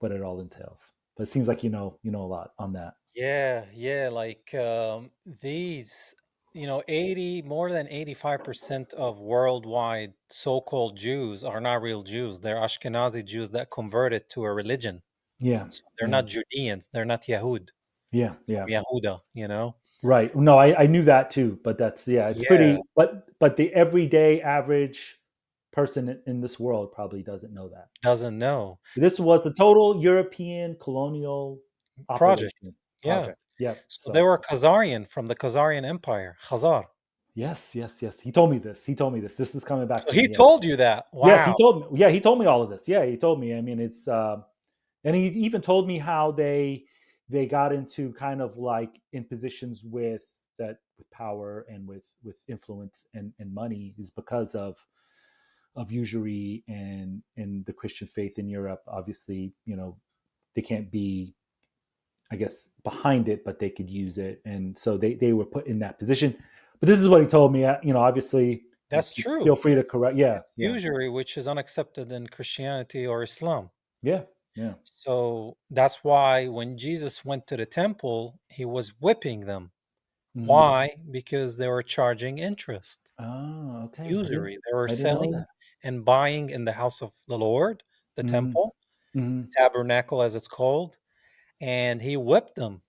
Speaker 1: what it all entails. But it seems like a lot on that.
Speaker 2: Yeah, yeah, like these, 80 more than 85% of worldwide so-called Jews are not real Jews. They're Ashkenazi Jews that converted to a religion.
Speaker 1: Yeah,
Speaker 2: So they're
Speaker 1: yeah,
Speaker 2: not Judeans, they're not Yahud
Speaker 1: yeah,
Speaker 2: from
Speaker 1: yeah.
Speaker 2: Yehuda.
Speaker 1: Right. No, I knew that too, but yeah, it's
Speaker 2: Yeah,
Speaker 1: pretty. But the everyday average person in this world probably doesn't know that.
Speaker 2: doesn't know.
Speaker 1: This was a total European colonial
Speaker 2: Project.
Speaker 1: operation
Speaker 2: Yeah.
Speaker 1: project. Yep.
Speaker 2: So they
Speaker 1: So
Speaker 2: were Khazarian from the Khazarian Empire, Khazar.
Speaker 1: yes, yes, yes. He told me this. He told me this. This is coming back
Speaker 2: So
Speaker 1: to me.
Speaker 2: he
Speaker 1: Yes,
Speaker 2: told you that.
Speaker 1: yes. He
Speaker 2: Wow.
Speaker 1: told me. Yeah, he told me all of this. Yeah, he told me. I mean, it's and he even told me how they got into kind of like in positions with power and with influence and money is because of usury and the Christian faith in Europe. Obviously, they can't be, I guess, behind it, but they could use it, and so they were put in that position. But this is what he told me. Obviously,
Speaker 2: That's
Speaker 1: feel
Speaker 2: true.
Speaker 1: free to correct. Yeah,
Speaker 2: It's
Speaker 1: yeah,
Speaker 2: usury which is unaccepted in Christianity or Islam.
Speaker 1: yeah. Yeah.
Speaker 2: So that's why when Jesus went to the temple, he was whipping them.
Speaker 1: Hmm.
Speaker 2: Why? Because they were charging interest,
Speaker 1: Oh, okay.
Speaker 2: usury. They were
Speaker 1: I didn't know
Speaker 2: selling
Speaker 1: that.
Speaker 2: and buying in the house of the Lord, the
Speaker 1: Hmm.
Speaker 2: temple,
Speaker 1: Hmm.
Speaker 2: tabernacle as it's called, and he whipped them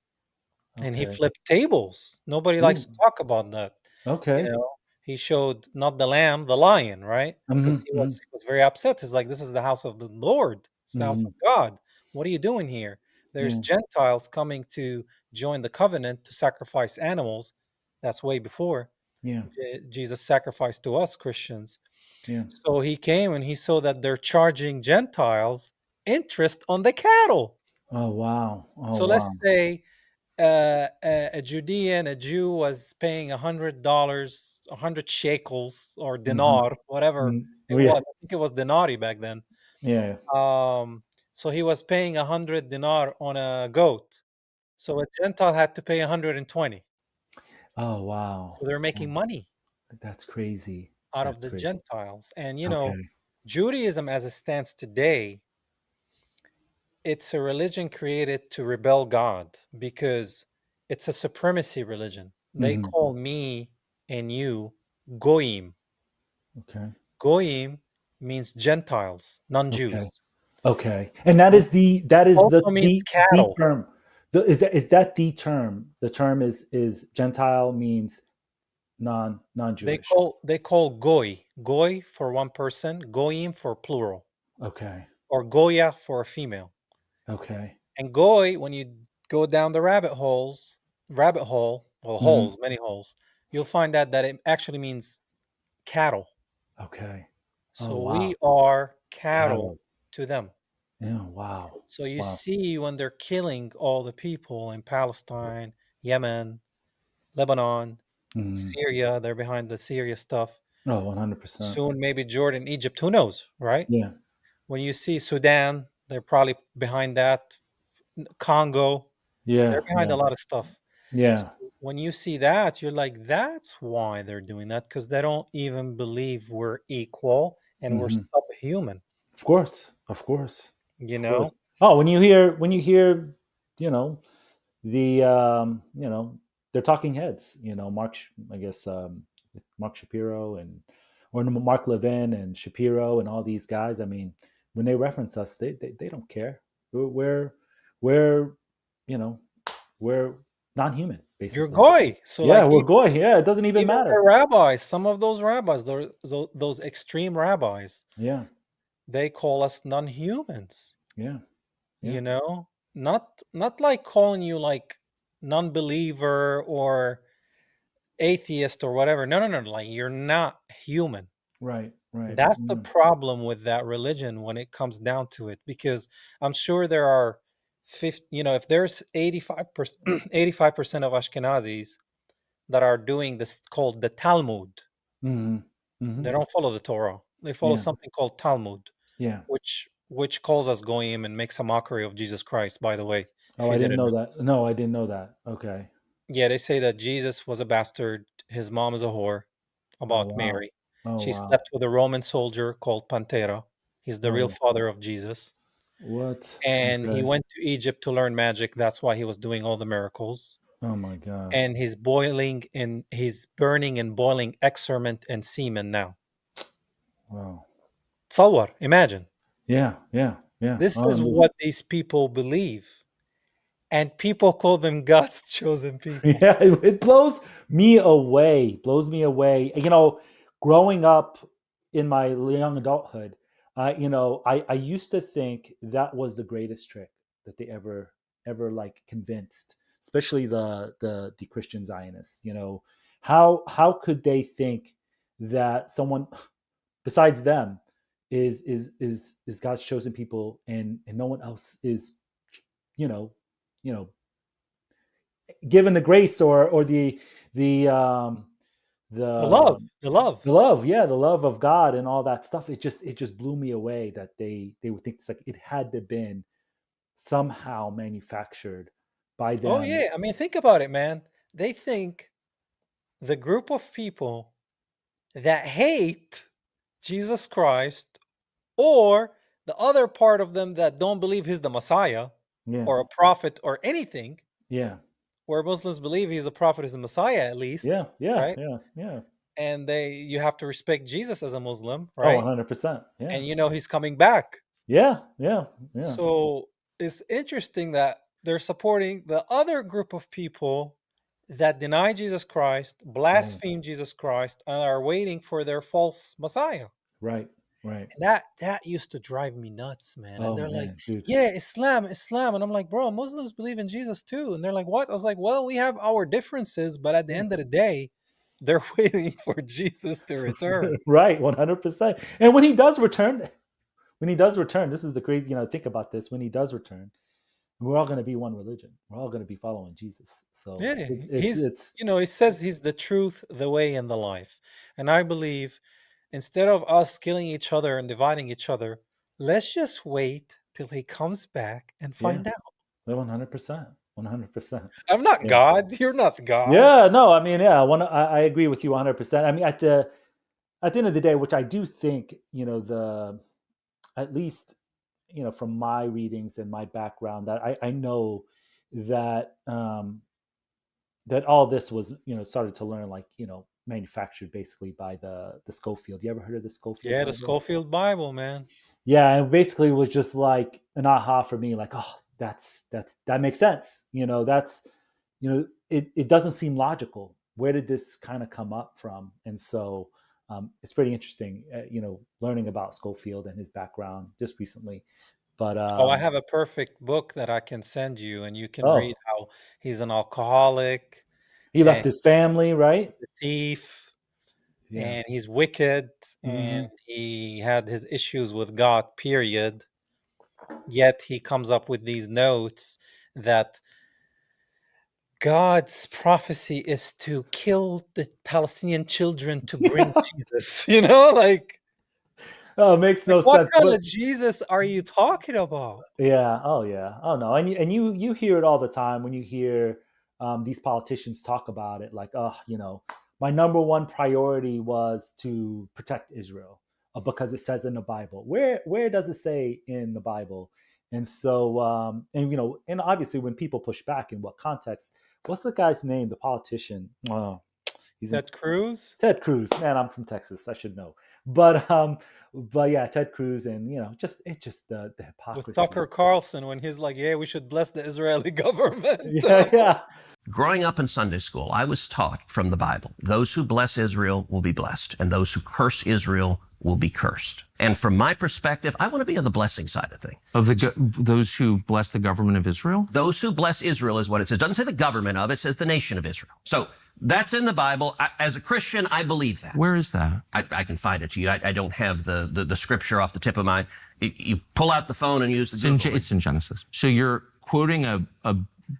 Speaker 2: and he
Speaker 1: Okay.
Speaker 2: flipped tables. Nobody likes
Speaker 1: Ooh.
Speaker 2: to talk about that. You
Speaker 1: Okay.
Speaker 2: know, he showed not the lamb, the lion, right? Because
Speaker 1: Hmm. Hmm.
Speaker 2: he was very upset. He's like, "This is the house of the Lord. It's the house
Speaker 1: Hmm.
Speaker 2: of God. What are you doing here? There's
Speaker 1: Yeah.
Speaker 2: Gentiles coming to join the covenant to sacrifice animals. That's way before
Speaker 1: Yeah.
Speaker 2: Jesus sacrificed to us Christians.
Speaker 1: Yeah.
Speaker 2: So he came and he saw that they're charging Gentiles interest on the cattle.
Speaker 1: Oh wow. Oh
Speaker 2: So
Speaker 1: wow.
Speaker 2: let's say a Judean, a Jew was paying $100, 100 shekels or
Speaker 1: Hmm.
Speaker 2: dinar, whatever it
Speaker 1: Yeah.
Speaker 2: was. I think it was denari back then.
Speaker 1: Yeah.
Speaker 2: Um, so he was paying 100 dinar on a goat. So a Gentile had to pay 120.
Speaker 1: Oh wow.
Speaker 2: So they're making
Speaker 1: Wow.
Speaker 2: money
Speaker 1: That's crazy.
Speaker 2: out of
Speaker 1: That's
Speaker 2: the
Speaker 1: crazy.
Speaker 2: Gentiles. And
Speaker 1: Okay.
Speaker 2: Judaism as it stands today, it's a religion created to rebel God because it's a supremacy religion. They
Speaker 1: Hmm.
Speaker 2: call me and you goyim.
Speaker 1: Okay.
Speaker 2: Goyim means Gentiles,
Speaker 1: Okay.
Speaker 2: non-Jews,
Speaker 1: Okay. And that
Speaker 2: which
Speaker 1: is the
Speaker 2: also means
Speaker 1: the
Speaker 2: cattle.
Speaker 1: term. So is that the term? The term is Gentile means non-Jewish.
Speaker 2: They call goy for one person, goyim for plural,
Speaker 1: Okay.
Speaker 2: or goya for a female.
Speaker 1: Okay.
Speaker 2: And goy, when you go down the rabbit hole, well,
Speaker 1: Hmm.
Speaker 2: holes, many holes, you'll find out that it actually means cattle.
Speaker 1: Okay. Oh
Speaker 2: So
Speaker 1: wow.
Speaker 2: we are cattle
Speaker 1: Cattle.
Speaker 2: to them.
Speaker 1: Yeah. Wow.
Speaker 2: So you
Speaker 1: Wow.
Speaker 2: see when they're killing all the people in Palestine, Yemen, Lebanon,
Speaker 1: Hmm.
Speaker 2: Syria, they're behind the Syria stuff.
Speaker 1: Oh, 100%.
Speaker 2: Soon maybe Jordan, Egypt, who knows, right?
Speaker 1: Yeah.
Speaker 2: When you see Sudan, they're probably behind that. Congo, they're
Speaker 1: Yeah.
Speaker 2: behind
Speaker 1: Yeah.
Speaker 2: a lot of stuff. So
Speaker 1: Yeah.
Speaker 2: when you see that, you're like, that's why they're doing that, because they don't even believe we're equal and we're
Speaker 1: Hmm.
Speaker 2: subhuman,
Speaker 1: Of course. Of course.
Speaker 2: you
Speaker 1: Of course.
Speaker 2: know?
Speaker 1: Oh, when you hear, you know, they're talking heads, I guess, Mark Shapiro or Mark Levin and Shapiro and all these guys. I mean, when they reference us, they don't care. We're you know we're non-human
Speaker 2: You're
Speaker 1: basically.
Speaker 2: goy. So
Speaker 1: Yeah,
Speaker 2: like
Speaker 1: we're going. Yeah, it doesn't even
Speaker 2: even
Speaker 1: matter.
Speaker 2: the rabbis, some of those rabbis, those extreme rabbis,
Speaker 1: Yeah.
Speaker 2: they call us non-humans,
Speaker 1: Yeah. Yeah.
Speaker 2: you know? Not like calling you like non-believer or atheist or whatever. No, no, no, like you're not human.
Speaker 1: Right.
Speaker 2: And
Speaker 1: Right.
Speaker 2: that's the
Speaker 1: Yeah.
Speaker 2: problem with that religion when it comes down to it, because I'm sure there are 50, if there's 85%, 85% of Ashkenazis that are doing this called the Talmud.
Speaker 1: Hmm. Hmm.
Speaker 2: They don't follow the Torah. They follow
Speaker 1: Yeah.
Speaker 2: something called Talmud,
Speaker 1: Yeah.
Speaker 2: which calls us goyim and makes a mockery of Jesus Christ, by the way, if
Speaker 1: Oh,
Speaker 2: you
Speaker 1: I didn't
Speaker 2: didn't know.
Speaker 1: know that. No, I didn't know that. Okay.
Speaker 2: Yeah, they say that Jesus was a bastard, his mom is a whore,
Speaker 1: Oh
Speaker 2: about
Speaker 1: wow.
Speaker 2: Mary.
Speaker 1: Oh
Speaker 2: She
Speaker 1: wow.
Speaker 2: slept with a Roman soldier called Pantera. He's the real
Speaker 1: Oh,
Speaker 2: father of Jesus.
Speaker 1: what?
Speaker 2: And he
Speaker 1: Okay.
Speaker 2: went to Egypt to learn magic. That's why he was doing all the miracles.
Speaker 1: Oh my God.
Speaker 2: And he's burning and boiling excrement and semen now.
Speaker 1: Wow.
Speaker 2: تصور, imagine.
Speaker 1: Yeah. Yeah. Yeah.
Speaker 2: This
Speaker 1: Oh,
Speaker 2: is what these people believe. And people call them God's chosen people.
Speaker 1: yeah. It blows me away. Blows me away. Growing up in my young adulthood, I used to think that was the greatest trick that they ever like convinced, especially the Christian Zionists. How could they think that someone besides them is God's chosen people, and no one else is, you know you know given the grace or the
Speaker 2: The love,
Speaker 1: the
Speaker 2: the love.
Speaker 1: the love, yeah, the love of God and all that stuff. It just blew me away that they would think it's like it had to been somehow manufactured by
Speaker 2: Oh,
Speaker 1: them.
Speaker 2: yeah. I mean, think about it, man. They think the group of people that hate Jesus Christ or the other part of them that don't believe he's the Messiah
Speaker 1: Yeah.
Speaker 2: or a prophet or anything,
Speaker 1: Yeah.
Speaker 2: where Muslims believe he's a prophet, he's a Messiah at least,
Speaker 1: Yeah. Yeah.
Speaker 2: right?
Speaker 1: Yeah. Yeah.
Speaker 2: And you have to respect Jesus as a Muslim,
Speaker 1: Oh,
Speaker 2: right?
Speaker 1: 100%. Yeah.
Speaker 2: And he's coming back.
Speaker 1: Yeah. Yeah. Yeah.
Speaker 2: So it's interesting that they're supporting the other group of people that deny Jesus Christ,
Speaker 1: Right.
Speaker 2: blaspheme Jesus Christ, and are waiting for their false Messiah.
Speaker 1: Right. Right.
Speaker 2: And that used to drive me nuts, man. And
Speaker 1: Oh
Speaker 2: they're like,
Speaker 1: man, dude.
Speaker 2: "Yeah, Islam, Islam." And I'm like, "Bro, Muslims believe in Jesus too." And they're like, "What?" I was like, "Well, we have our differences, but at the
Speaker 1: Yeah.
Speaker 2: end of the day, they're waiting for Jesus to return."
Speaker 1: Right. 100%. And when he does return, this is the crazy. Think about this. When he does return, we're all going to be one religion. We're all going to be following Jesus. So
Speaker 2: Yeah,
Speaker 1: it's
Speaker 2: he says he's the truth, the way, and the life. And I believe instead of us killing each other and dividing each other, let's just wait till he comes back and
Speaker 1: yeah,
Speaker 2: find out.
Speaker 1: 100%, 100%.
Speaker 2: I'm not
Speaker 1: Yeah.
Speaker 2: God. You're not God.
Speaker 1: Yeah, no, I mean, yeah, I agree with you 100%. I mean, at the end of the day, which I do think, the at least, from my readings and my background, that I know that that all this was, started to learn, like, manufactured basically by the Schofield. You ever heard of the Schofield
Speaker 2: Yeah, the
Speaker 1: Bible?
Speaker 2: Schofield Bible, man.
Speaker 1: Yeah, and basically it was just like an aha for me, like, oh, that makes sense. That's it doesn't seem logical. Where did this kind of come up from? And so it's pretty interesting, learning about Schofield and his background just recently. But
Speaker 2: Oh, I have a perfect book that I can send you, and you can read
Speaker 1: oh,
Speaker 2: how he's an alcoholic
Speaker 1: he left
Speaker 2: and
Speaker 1: his family, right?
Speaker 2: a thief,
Speaker 1: Yeah.
Speaker 2: and he's wicked, and
Speaker 1: Hmm.
Speaker 2: he had his issues with God, period. Yet he comes up with these notes that God's prophecy is to kill the Palestinian children to bring Jesus. Like,
Speaker 1: Oh, it makes no
Speaker 2: what
Speaker 1: sense.
Speaker 2: kind
Speaker 1: But
Speaker 2: of Jesus are you talking about?
Speaker 1: yeah. Oh, yeah. Oh, no. And you hear it all the time when you hear these politicians talk about it. Like, oh, my number one priority was to protect Israel, because it says in the Bible. Where does it say in the Bible? And so, and obviously, when people push back, in what context? What's the guy's name? The politician. Oh, he's in
Speaker 2: Ted Cruz
Speaker 1: Ted Cruz. Man, I'm from Texas. I should know. But yeah, Ted Cruz, and just the
Speaker 2: with
Speaker 1: hypocrisy.
Speaker 2: Tucker Carlson when he's like, "Yeah, we should bless the Israeli government." And
Speaker 1: Yeah,
Speaker 2: I'm like,
Speaker 1: yeah.
Speaker 3: Growing up in Sunday school, I was taught from the Bible, those who bless Israel will be blessed, and those who curse Israel will be cursed. And from my perspective, I want to be on the blessing side of things.
Speaker 4: Of those who bless the government of Israel?
Speaker 3: Those who bless Israel is what it says. It doesn't say the government of, it says the nation of Israel. So that's in the Bible. As a Christian, I believe that.
Speaker 4: Where is that?
Speaker 3: I can find it to you. I don't have the scripture off the tip of my. You pull out the phone and use the Google.
Speaker 4: It's in Genesis. So you're quoting a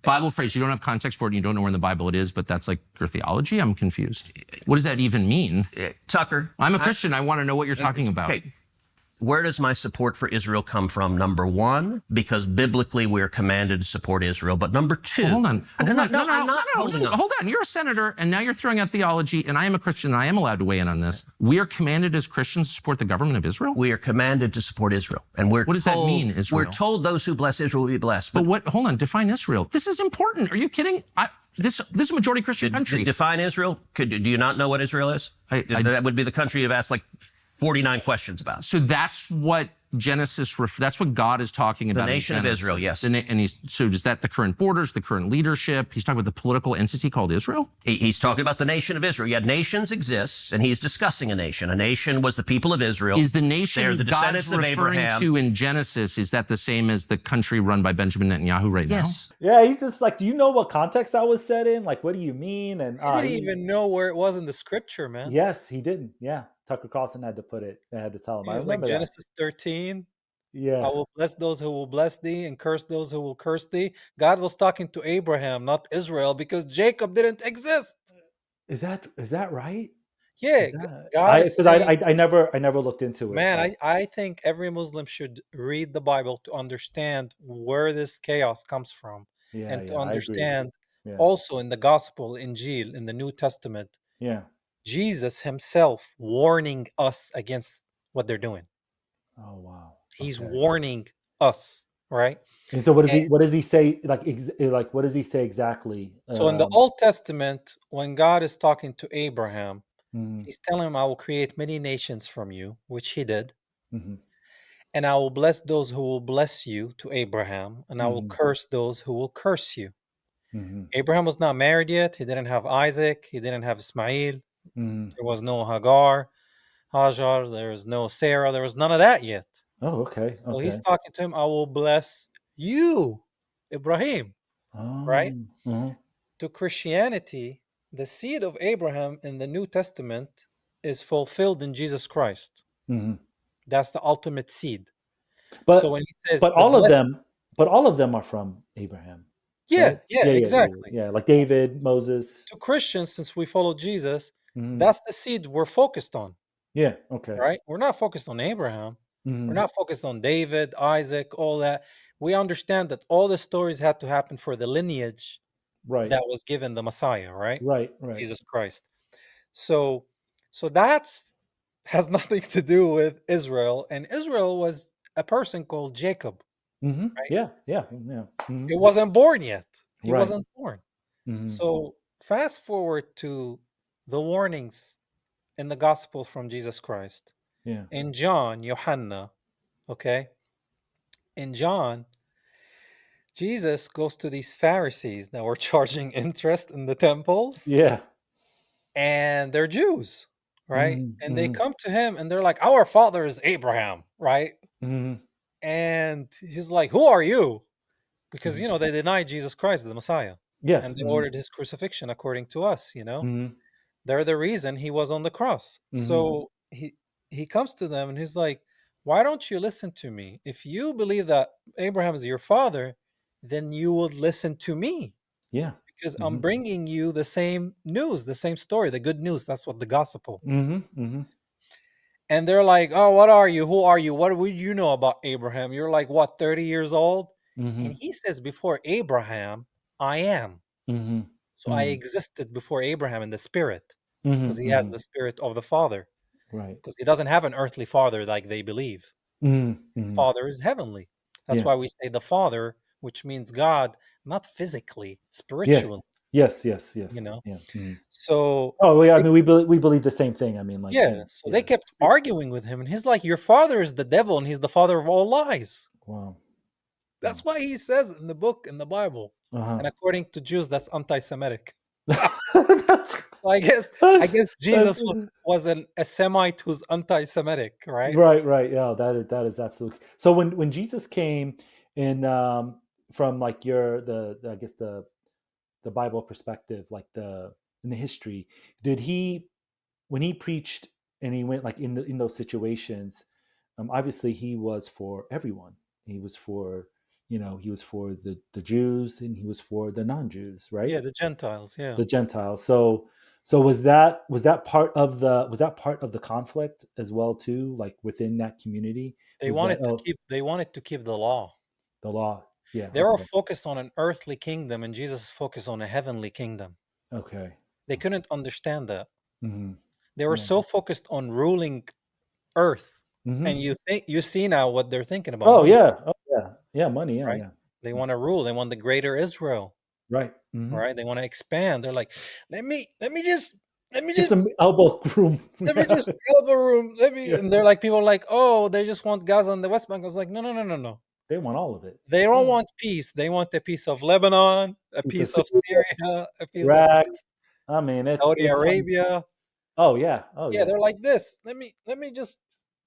Speaker 4: Bible phrase. You don't have context for it and you don't know where in the Bible it is, but that's like your theology? I'm confused. What does that even mean?
Speaker 3: Tucker.
Speaker 4: I'm a Christian. I want to know what you're talking about.
Speaker 3: Okay. Where does my support for Israel come from? Number one, because biblically we're commanded to support Israel. But number two,
Speaker 4: Hold on.
Speaker 3: I'm not holding on.
Speaker 4: Hold on. You're a senator, and now you're throwing out theology, and I am a Christian, and I am allowed to weigh in on this. We are commanded as Christians to support the government of Israel?
Speaker 3: We are commanded to support Israel. And what
Speaker 4: does that mean, Israel?
Speaker 3: We're told those who bless Israel will be blessed.
Speaker 4: But what, hold on, define Israel. This is important. Are you kidding? This is a majority Christian country.
Speaker 3: Define Israel? Do you not know what Israel is? That would be the country you've asked like 49 questions about.
Speaker 4: So that's what Genesis, that's what God is talking about.
Speaker 3: The nation of Israel, yes.
Speaker 4: And so is that the current borders, the current leadership? He's talking about the political entity called Israel?
Speaker 3: He's talking about the nation of Israel. Yeah, nations exist, and he's discussing a nation. A nation was the people of Israel.
Speaker 4: Is the nation
Speaker 3: They're the
Speaker 4: God's
Speaker 3: descendants of
Speaker 4: referring
Speaker 3: Abraham.
Speaker 4: to in Genesis, is that the same as the country run by Benjamin Netanyahu right now?
Speaker 3: Yes.
Speaker 1: Yeah, he's just like, do you know what context that was set in? Like, what do you mean? And
Speaker 2: I didn't even know where it was in the scripture, man.
Speaker 1: Yes, he didn't. Yeah, Tucker Carlson had to put it. They had to tell him.
Speaker 2: He
Speaker 1: I
Speaker 2: was like
Speaker 1: remember that.
Speaker 2: Genesis 13.
Speaker 1: Yeah.
Speaker 2: I will bless those who will bless thee and curse those who will curse thee. God was talking to Abraham, not Israel, because Jacob didn't exist.
Speaker 1: Is that right?
Speaker 2: Yeah, God is
Speaker 1: Because
Speaker 2: saying,
Speaker 1: I never looked into it.
Speaker 2: man, I think every Muslim should read the Bible to understand where this chaos comes from, and to
Speaker 1: I agree.
Speaker 2: understand
Speaker 1: Yeah.
Speaker 2: also in the Gospel, Injil, in the New Testament,
Speaker 1: Yeah.
Speaker 2: Jesus himself warning us against what they're doing.
Speaker 1: Oh wow.
Speaker 2: He's
Speaker 1: Okay.
Speaker 2: warning us, right?
Speaker 1: And so
Speaker 2: And
Speaker 1: what does he say? Like what does he say exactly?
Speaker 2: so in the Old Testament, when God is talking to Abraham,
Speaker 1: Mhm,
Speaker 2: he's telling him, I will create many nations from you, which he did.
Speaker 1: mhm,
Speaker 2: And I will bless those who will bless you to Abraham, and I will
Speaker 1: mhm,
Speaker 2: curse those who will curse you.
Speaker 1: mhm,
Speaker 2: Abraham was not married yet. He didn't have Isaac. He didn't have Ismail.
Speaker 1: mhm.
Speaker 2: There was no Hajar. There was no Sarah. There was none of that yet.
Speaker 1: Oh, okay,
Speaker 2: So he's
Speaker 1: okay.
Speaker 2: talking to him, I will bless you, Ibrahim, right?
Speaker 1: Oh, mhm,
Speaker 2: To Christianity, the seed of Abraham in the New Testament is fulfilled in Jesus Christ.
Speaker 1: mhm.
Speaker 2: That's the ultimate seed. So
Speaker 1: But
Speaker 2: when he says
Speaker 1: but
Speaker 2: the
Speaker 1: all of
Speaker 2: blessed,
Speaker 1: them, but all of them are from Abraham,
Speaker 2: yeah,
Speaker 1: right?
Speaker 2: yeah,
Speaker 1: Yeah, yeah, yeah,
Speaker 2: exactly.
Speaker 1: yeah. Like David, Moses.
Speaker 2: To Christians, since we follow Jesus,
Speaker 1: Mhm.
Speaker 2: that's the seed we're focused on,
Speaker 1: Yeah. Okay.
Speaker 2: right? We're not focused on Abraham. We're
Speaker 1: Mhm.
Speaker 2: not focused on David, Isaac, all that. We understand that all the stories had to happen for the lineage
Speaker 1: Right.
Speaker 2: that was given the Messiah, right?
Speaker 1: Right. Right.
Speaker 2: Jesus Christ. So so that's has nothing to do with Israel. And Israel was a person called Jacob,
Speaker 1: Mhm.
Speaker 2: right?
Speaker 1: Yeah. Yeah. Yeah. Mhm.
Speaker 2: He wasn't born yet. He
Speaker 1: Right.
Speaker 2: wasn't born.
Speaker 1: Mhm.
Speaker 2: So fast forward to the warnings in the gospel from Jesus Christ.
Speaker 1: Yeah.
Speaker 2: In John, Johanna, okay? In John, Jesus goes to these Pharisees that were charging interest in the temples,
Speaker 1: Yeah.
Speaker 2: and they're Jews, right?
Speaker 1: Mhm.
Speaker 2: And they
Speaker 1: Mhm.
Speaker 2: come to him and they're like, our father is Abraham, right?
Speaker 1: Mhm.
Speaker 2: And he's like, who are you? Because,
Speaker 1: Mhm.
Speaker 2: they denied Jesus Christ, the Messiah, and
Speaker 1: Yes.
Speaker 2: they
Speaker 1: Mhm.
Speaker 2: ordered his crucifixion according to us.
Speaker 1: Mhm.
Speaker 2: They're the reason he was on the cross.
Speaker 1: Mhm.
Speaker 2: So he comes to them and he's like, why don't you listen to me? If you believe that Abraham is your father, then you would listen to me
Speaker 1: Yeah.
Speaker 2: because I'm
Speaker 1: Mhm.
Speaker 2: bringing you the same news, the same story, the good news. That's what the gospel.
Speaker 1: Mhm. Mhm.
Speaker 2: And they're like, oh, what are you? Who are you? What would you know about Abraham? You're like, what, 30 years old? And
Speaker 1: Mhm.
Speaker 2: he says, before Abraham, I am.
Speaker 1: Mhm.
Speaker 2: So I
Speaker 1: Mhm.
Speaker 2: existed before Abraham in the spirit because
Speaker 1: Mhm.
Speaker 2: he has
Speaker 1: Mhm.
Speaker 2: the spirit of the Father.
Speaker 1: Right.
Speaker 2: Because he doesn't have an earthly father like they believe.
Speaker 1: Mhm.
Speaker 2: His
Speaker 1: Mhm.
Speaker 2: father is heavenly. That's
Speaker 1: Yeah.
Speaker 2: why we say the Father, which means God, not physically,
Speaker 1: Yes.
Speaker 2: spiritually,
Speaker 1: Yes. Yes.
Speaker 2: you
Speaker 1: Yes.
Speaker 2: know.
Speaker 1: Yeah. Mhm.
Speaker 2: So
Speaker 1: Oh, yeah. I
Speaker 2: they,
Speaker 1: mean, we believe the same thing. I mean, like,
Speaker 2: yeah, so they
Speaker 1: yeah.
Speaker 2: kept arguing with him, and he's like, your father is the devil, and he's the father of all lies.
Speaker 1: Wow.
Speaker 2: That's why he says in the book, in the Bible.
Speaker 1: Uh huh.
Speaker 2: And according to Jews, that's anti-Semitic.
Speaker 1: that's,
Speaker 2: So I
Speaker 1: that's
Speaker 2: guess
Speaker 1: that's
Speaker 2: Jesus was a Semite who's anti-Semitic, right?
Speaker 1: right. Right. Yeah. That is absolutely. So when Jesus came in, from like I guess the Bible perspective, like the in the history, did he when he preached and he went like in those situations, obviously he was for everyone. He was for he was for the Jews and he was for the non-Jews, right?
Speaker 2: Yeah, the Gentiles, yeah.
Speaker 1: The Gentiles. So was that part of the conflict as well too, like within that community? Was that
Speaker 2: They wanted to keep the law.
Speaker 1: the law? Yeah.
Speaker 2: They were
Speaker 1: Okay.
Speaker 2: focused on an earthly kingdom and Jesus is focused on a heavenly kingdom.
Speaker 1: Okay.
Speaker 2: They couldn't understand that.
Speaker 1: Hmm.
Speaker 2: They were
Speaker 1: Yeah.
Speaker 2: so focused on ruling earth.
Speaker 1: Hmm.
Speaker 2: And you see now what they're thinking about
Speaker 1: Oh
Speaker 2: money,
Speaker 1: yeah. Oh yeah. Yeah. Money. Yeah.
Speaker 2: right?
Speaker 1: Yeah.
Speaker 2: They want to rule. They want the greater Israel,
Speaker 1: Right. Hmm.
Speaker 2: right? They want to expand. They're like, let me
Speaker 1: Get
Speaker 2: just
Speaker 1: some elbow room.
Speaker 2: let me
Speaker 1: Yeah.
Speaker 2: just elbow room.
Speaker 1: Yeah.
Speaker 2: And they're like, people are like, oh, they just want Gaza and the West Bank. I was like, no, no, no, no, no.
Speaker 1: They want all of it.
Speaker 2: They don't
Speaker 1: Yeah.
Speaker 2: want peace. They want a piece of Lebanon, a
Speaker 1: Piece of
Speaker 2: piece of
Speaker 1: Syria,
Speaker 2: Syria, a piece of
Speaker 1: Iraq. I mean, it's
Speaker 2: Saudi
Speaker 1: it's
Speaker 2: Arabia.
Speaker 1: oh yeah. Oh
Speaker 2: Yeah,
Speaker 1: yeah.
Speaker 2: they're like this. Let me just,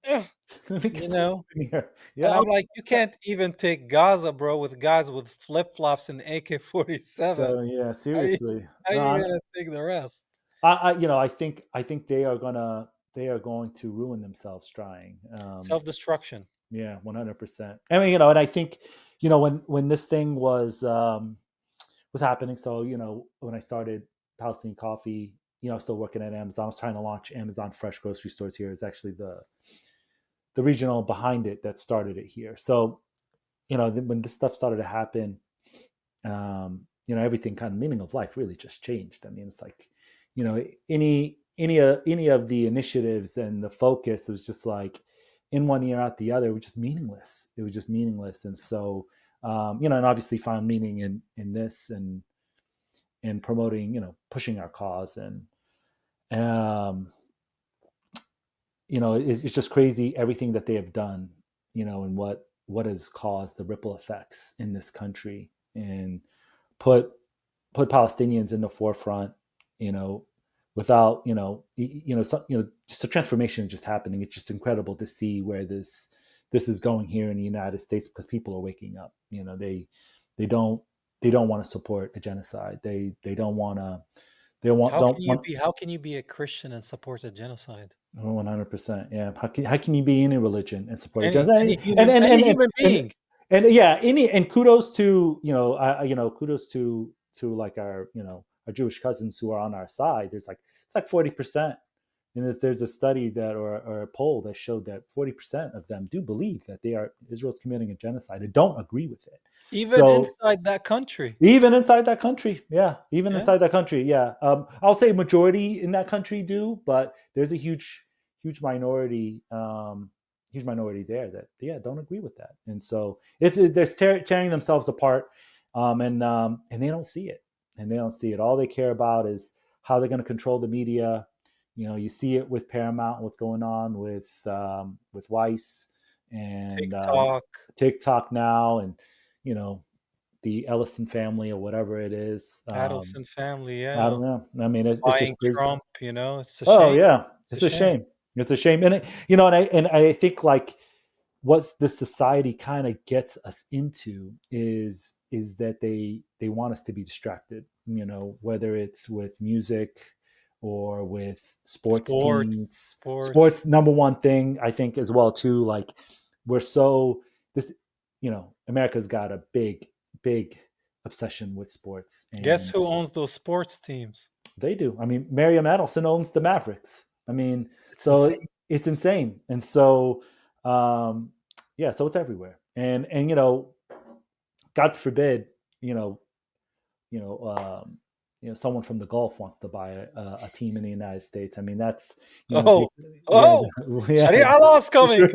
Speaker 2: eh,
Speaker 1: Let me
Speaker 2: you
Speaker 1: get some
Speaker 2: know.
Speaker 1: in here. Yeah.
Speaker 2: And I'm like, you can't even take Gaza, bro, with guys with flip flops and AK-47.
Speaker 1: So yeah,
Speaker 2: How you
Speaker 1: seriously.
Speaker 2: how
Speaker 1: No,
Speaker 2: you gonna take the rest?
Speaker 1: I think they are going to ruin themselves trying.
Speaker 2: Self destruction.
Speaker 1: Yeah, 100%. I mean, and I think, when this thing was happening. So, when I started Palestinian Coffee, I was still working at Amazon. I was trying to launch Amazon Fresh grocery stores here. It's actually the regional behind it that started it here. So, when this stuff started to happen, everything kind of meaning of life really just changed. I mean, it's like, any of the initiatives and the focus was just like, in one ear out the other, it was just meaningless. It was just meaningless. And so, and obviously found meaning in this and promoting, pushing our cause. And, it's just crazy everything that they have done, and what has caused the ripple effects in this country, and put Palestinians in the forefront, without, just the transformation just happening. It's just incredible to see where this is going here in the United States, because people are waking up. They don't want to support a genocide. They don't want to. They want
Speaker 2: How
Speaker 1: don't
Speaker 2: can you
Speaker 1: want.
Speaker 2: be? How can you be a Christian and support a genocide?
Speaker 1: 100%. Yeah. How can you be any religion and support a
Speaker 2: Any
Speaker 1: genocide?
Speaker 2: any human any human being.
Speaker 1: And yeah, and kudos to kudos to like our our Jewish cousins who are on our side. It's like 40%. And there's a study that or a poll that showed that 40% of them do believe that Israel's committing a genocide and don't agree with it.
Speaker 2: Even
Speaker 1: So
Speaker 2: inside that country.
Speaker 1: even inside that country, yeah. Even
Speaker 2: Yeah.
Speaker 1: inside that country, yeah. I'll say majority in that country do, but there's a huge minority, there that don't agree with that, and so they're tearing themselves apart, and they don't see it, All they care about is how they're going to control the media. You see it with Paramount, what's going on with Weiss and TikTok now, and the Ellison family or whatever it is.
Speaker 2: Adelson family,
Speaker 1: I
Speaker 2: yeah.
Speaker 1: don't know. I mean, it's just
Speaker 2: Buying
Speaker 1: crazy.
Speaker 2: Trump, it's a
Speaker 1: Oh
Speaker 2: shame.
Speaker 1: yeah, it's a shame. It's a shame, and I think like what the society kind of gets us into is that they want us to be distracted. Whether it's with music or with sports teams. Sports number one thing I think as well too. Like we're so this, America's got a big obsession with sports. And
Speaker 2: guess who owns those sports teams?
Speaker 1: They do. I mean, Mariam Adelson owns the Mavericks. I mean, it's insane. And so, so it's everywhere. And God forbid, someone from the Gulf wants to buy a team in the United States. I mean, that's
Speaker 2: Sharia law is coming.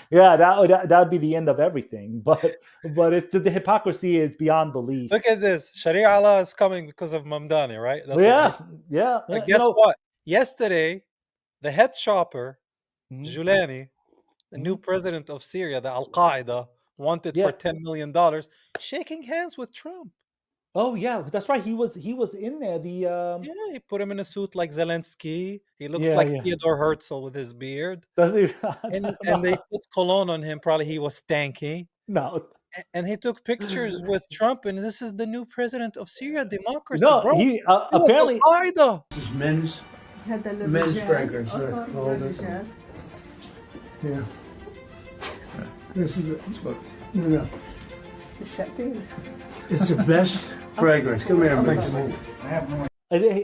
Speaker 1: Yeah, that would be the end of everything. But the hypocrisy is beyond belief.
Speaker 2: Look at this. Sharia law is coming because of Mamdani, right?
Speaker 1: That's yeah.
Speaker 2: But guess what? Yesterday, the head shopper, Julani, the new president of Syria, the Al Qaeda, wanted for $10 million, shaking hands with Trump.
Speaker 1: Oh yeah, that's right. He was in there.
Speaker 2: He put him in a suit like Zelensky. He looks like Theodore Herzl with his beard. And they put cologne on him. Probably he was stanky.
Speaker 1: No.
Speaker 2: And he took pictures with Trump, and this is the new president of Syria, democracy,
Speaker 1: no,
Speaker 2: bro.
Speaker 1: He apparently
Speaker 2: was Al-Qaeda.
Speaker 5: This is men's fragrance. Yeah. This is no. It's the best fragrance. Come here, man.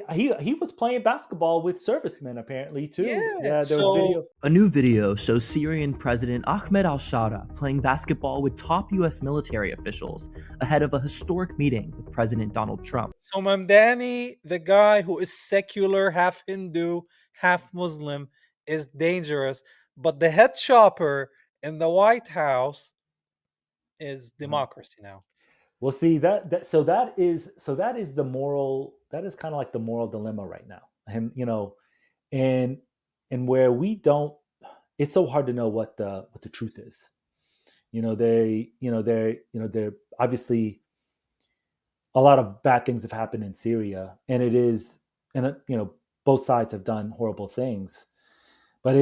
Speaker 1: He was playing basketball with servicemen apparently too.
Speaker 2: Yeah,
Speaker 1: there was video.
Speaker 6: A new video shows Syrian President Ahmed al-Shara playing basketball with top U.S. military officials ahead of a historic meeting with President Donald Trump.
Speaker 2: So Mamdani, the guy who is secular, half Hindu, half Muslim, is dangerous. But the head shopper in the White House is democracy now.
Speaker 1: Well, see that is the moral. That is kind of like the moral dilemma right now, and and where we don't. It's so hard to know what the truth is. They're obviously a lot of bad things have happened in Syria, and both sides have done horrible things, but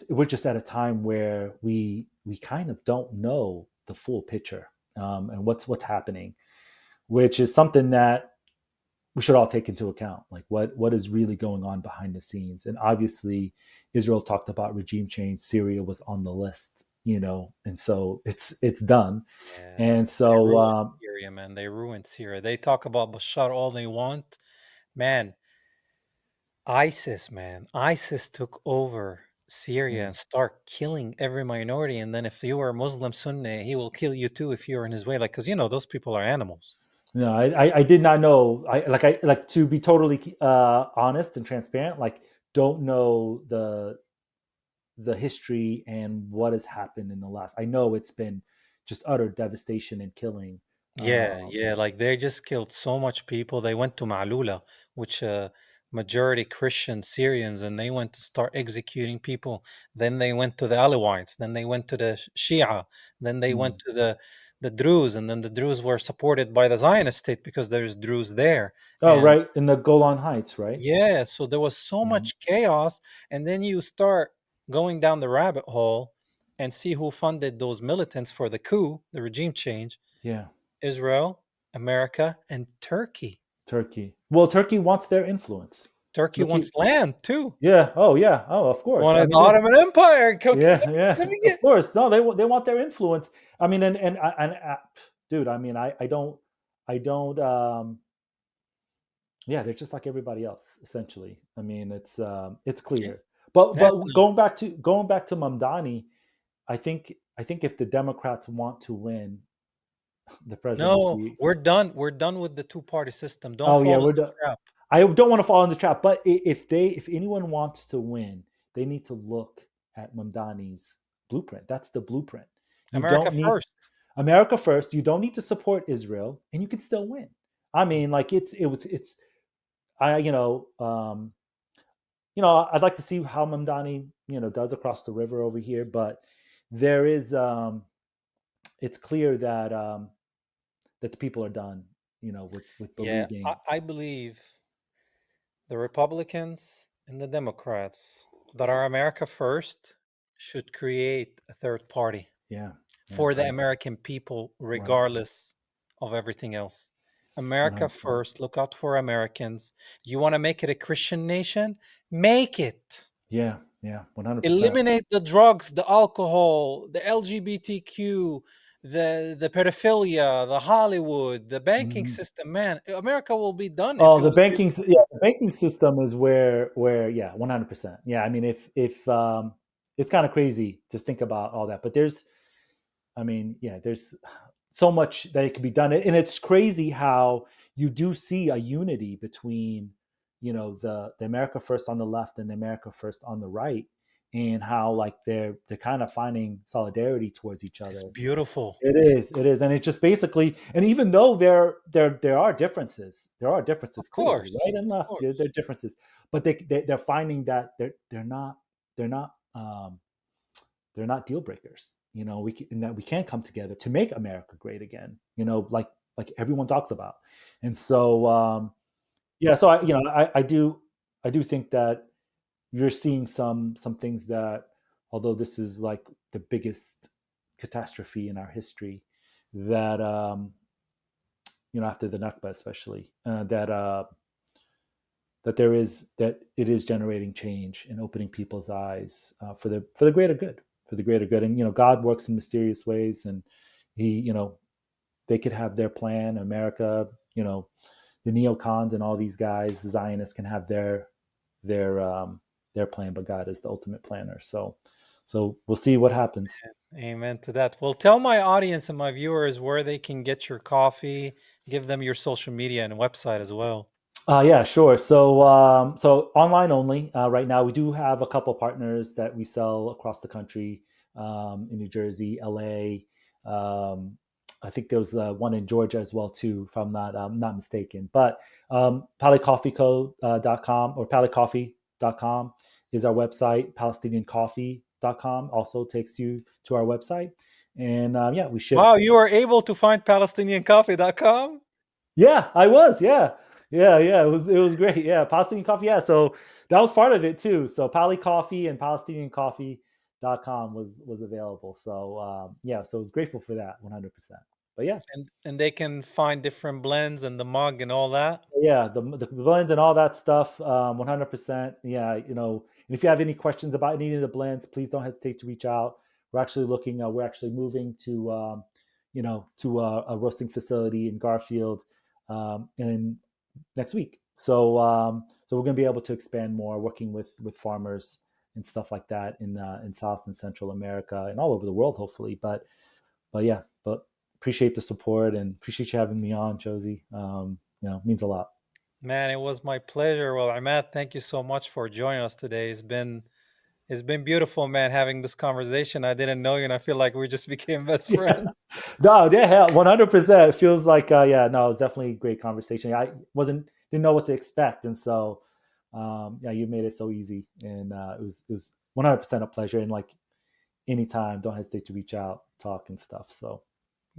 Speaker 1: we're just at a time where we kind of don't know the full picture. And what's happening, which is something that we should all take into account. Like what is really going on behind the scenes. And obviously Israel talked about regime change. Syria was on the list, and so it's done. Yeah. And so
Speaker 2: Syria, man, they ruined Syria. They talk about Bashar all they want, man. ISIS took over Syria and start killing every minority, and then if you are Muslim Sunni, he will kill you too if you're in his way, because those people are animals.
Speaker 1: No, I did not know. I to be totally honest and transparent, don't know the history and what has happened in the last. I know it's been just utter devastation and killing.
Speaker 2: Yeah, like they just killed so much people. They went to Ma'lula, which majority Christian Syrians, and they went to start executing people. Then they went to the Alawites, then they went to the Shia, then they went to the Druze, and then the Druze were supported by the Zionist state because there's Druze there.
Speaker 1: Oh,
Speaker 2: And
Speaker 1: right, in the Golan Heights, right?
Speaker 2: yeah, so there was so
Speaker 1: Mhm.
Speaker 2: much chaos, and then you start going down the rabbit hole and see who funded those militants for the coup, the regime change.
Speaker 1: Yeah,
Speaker 2: Israel, America, and Turkey.
Speaker 1: Turkey. Well, Turkey wants their influence.
Speaker 2: Turkey
Speaker 1: Turkey,
Speaker 2: wants land too.
Speaker 1: yeah. Oh, yeah. Oh, of course. I
Speaker 2: Wanted the
Speaker 1: mean,
Speaker 2: Ottoman Empire.
Speaker 1: yeah, yeah.
Speaker 2: Let me
Speaker 1: Of
Speaker 2: get.
Speaker 1: course. No, they want their influence. I mean, dude. I mean, I don't. Yeah, they're just like everybody else, essentially. I mean, it's
Speaker 2: Yeah,
Speaker 1: clear. But
Speaker 2: nationalists.
Speaker 1: going back to Mamdani, I think if the Democrats want to win the
Speaker 2: No,
Speaker 1: presidency,
Speaker 2: we're done. We're done with the two-party system. Don't
Speaker 1: oh yeah,
Speaker 2: fall in
Speaker 1: we're
Speaker 2: the
Speaker 1: done.
Speaker 2: trap.
Speaker 1: I don't want to fall in the trap, but if anyone wants to win, they need to look at Mamdani's blueprint. That's the blueprint. You
Speaker 2: America
Speaker 1: don't need
Speaker 2: first.
Speaker 1: America first. You don't need to support Israel, and you can still win. I mean, like it's I I'd like to see how Mamdani does across the river over here, but there is it's clear that the people are done, with
Speaker 2: Yeah,
Speaker 1: believing.
Speaker 2: I believe the Republicans and the Democrats that are America first should create a third party
Speaker 1: Yeah, yeah,
Speaker 2: for the
Speaker 1: I
Speaker 2: American people,
Speaker 1: right,
Speaker 2: regardless of everything else.
Speaker 1: one
Speaker 2: America
Speaker 1: hundred percent.
Speaker 2: first, look out for Americans. You want to make it a Christian nation? Make it.
Speaker 1: Yeah, yeah, 100%.
Speaker 2: Eliminate the drugs, the alcohol, the LGBTQ, the pedophilia, the Hollywood, the banking
Speaker 1: Mhm.
Speaker 2: system. Man, America will be done if
Speaker 1: Oh,
Speaker 2: it
Speaker 1: the
Speaker 2: was.
Speaker 1: banking system is where yeah, 100%. Yeah, I mean, if it's kind of crazy to think about all that, but I mean, yeah, there's so much that it could be done, and it's crazy how you do see a unity between, the America First on the left and the America First on the right, and how like they're kind of finding solidarity towards each
Speaker 2: It's
Speaker 1: other.
Speaker 2: beautiful.
Speaker 1: It is, and it's just basically, and even though there are differences,
Speaker 2: Of
Speaker 1: clearly, right
Speaker 2: course.
Speaker 1: and
Speaker 2: Of
Speaker 1: left, there are
Speaker 2: course.
Speaker 1: differences, but they're finding that they're not they're not deal breakers. And that we can come together to make America great again. Like everyone talks about. And so yeah, so I do think that you're seeing some things that, although this is like the biggest catastrophe in our history, that after the Nakba especially, that it is generating change and opening people's eyes for the greater good, and God works in mysterious ways, and he they could have their plan. America, the neocons and all these guys, the Zionists, can have their their plan, but God is the ultimate planner. So we'll see what happens.
Speaker 2: Amen to that. Well, tell my audience and my viewers where they can get your coffee. Give them your social media and website as well.
Speaker 1: Yeah, sure. So online only. Right now, we do have a couple partners that we sell across the country, in New Jersey, LA. I think there was one in Georgia as well too, if I'm not mistaken. But PaliCoffeeCo.com or PaliCoffee.com is our website. PalestinianCoffee.com also takes you to our website, and yeah, we ship.
Speaker 2: Wow, you are able to find PalestinianCoffee.com?
Speaker 1: Yeah, I was. Yeah, yeah. It was great. Yeah, Palestinian coffee. Yeah, so that was part of it too. So Pali Coffee and PalestinianCoffee.com was available. So yeah, so I was grateful for that 100%. But yeah,
Speaker 2: And they can find different blends and the mug and all that.
Speaker 1: yeah, the blends and all that stuff, 100%. Yeah, and if you have any questions about any of the blends, please don't hesitate to reach out. We're actually looking. We're actually moving to a roasting facility in Garfield, in next week. So we're going to be able to expand more, working with farmers and stuff like that in South and Central America and all over the world, hopefully. But yeah, but appreciate the support and appreciate you having me on, Josie. It means a lot.
Speaker 2: Man, it was my pleasure. Well, Ahmad, thank you so much for joining us today. It's been It's been beautiful, man, having this conversation. I didn't know you, and I feel like we just became best
Speaker 1: Yeah.
Speaker 2: friends.
Speaker 1: No, yeah, 100%. It feels like, yeah, no, it was definitely a great conversation. I didn't know what to expect, and so, yeah, you made it so easy, and it was 100% a pleasure. And like anytime, don't hesitate to reach out, talk, and stuff. So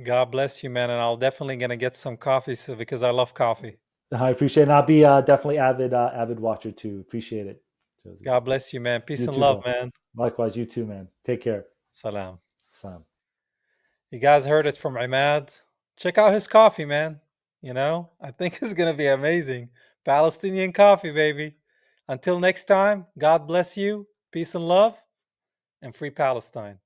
Speaker 2: God bless you, man, and I'll definitely gonna get some coffee because I love coffee.
Speaker 1: I appreciate it. And I'll be definitely avid watcher too. Appreciate it, Josie.
Speaker 2: God bless you, man. Peace
Speaker 1: You
Speaker 2: and
Speaker 1: too,
Speaker 2: love,
Speaker 1: bro.
Speaker 2: man.
Speaker 1: Likewise, you too, man. Take care.
Speaker 2: Salam.
Speaker 1: Sam.
Speaker 2: You guys heard it from Emad. Check out his coffee, man. I think it's gonna be amazing. Palestinian coffee, baby. Until next time, God bless you. Peace and love, and free Palestine.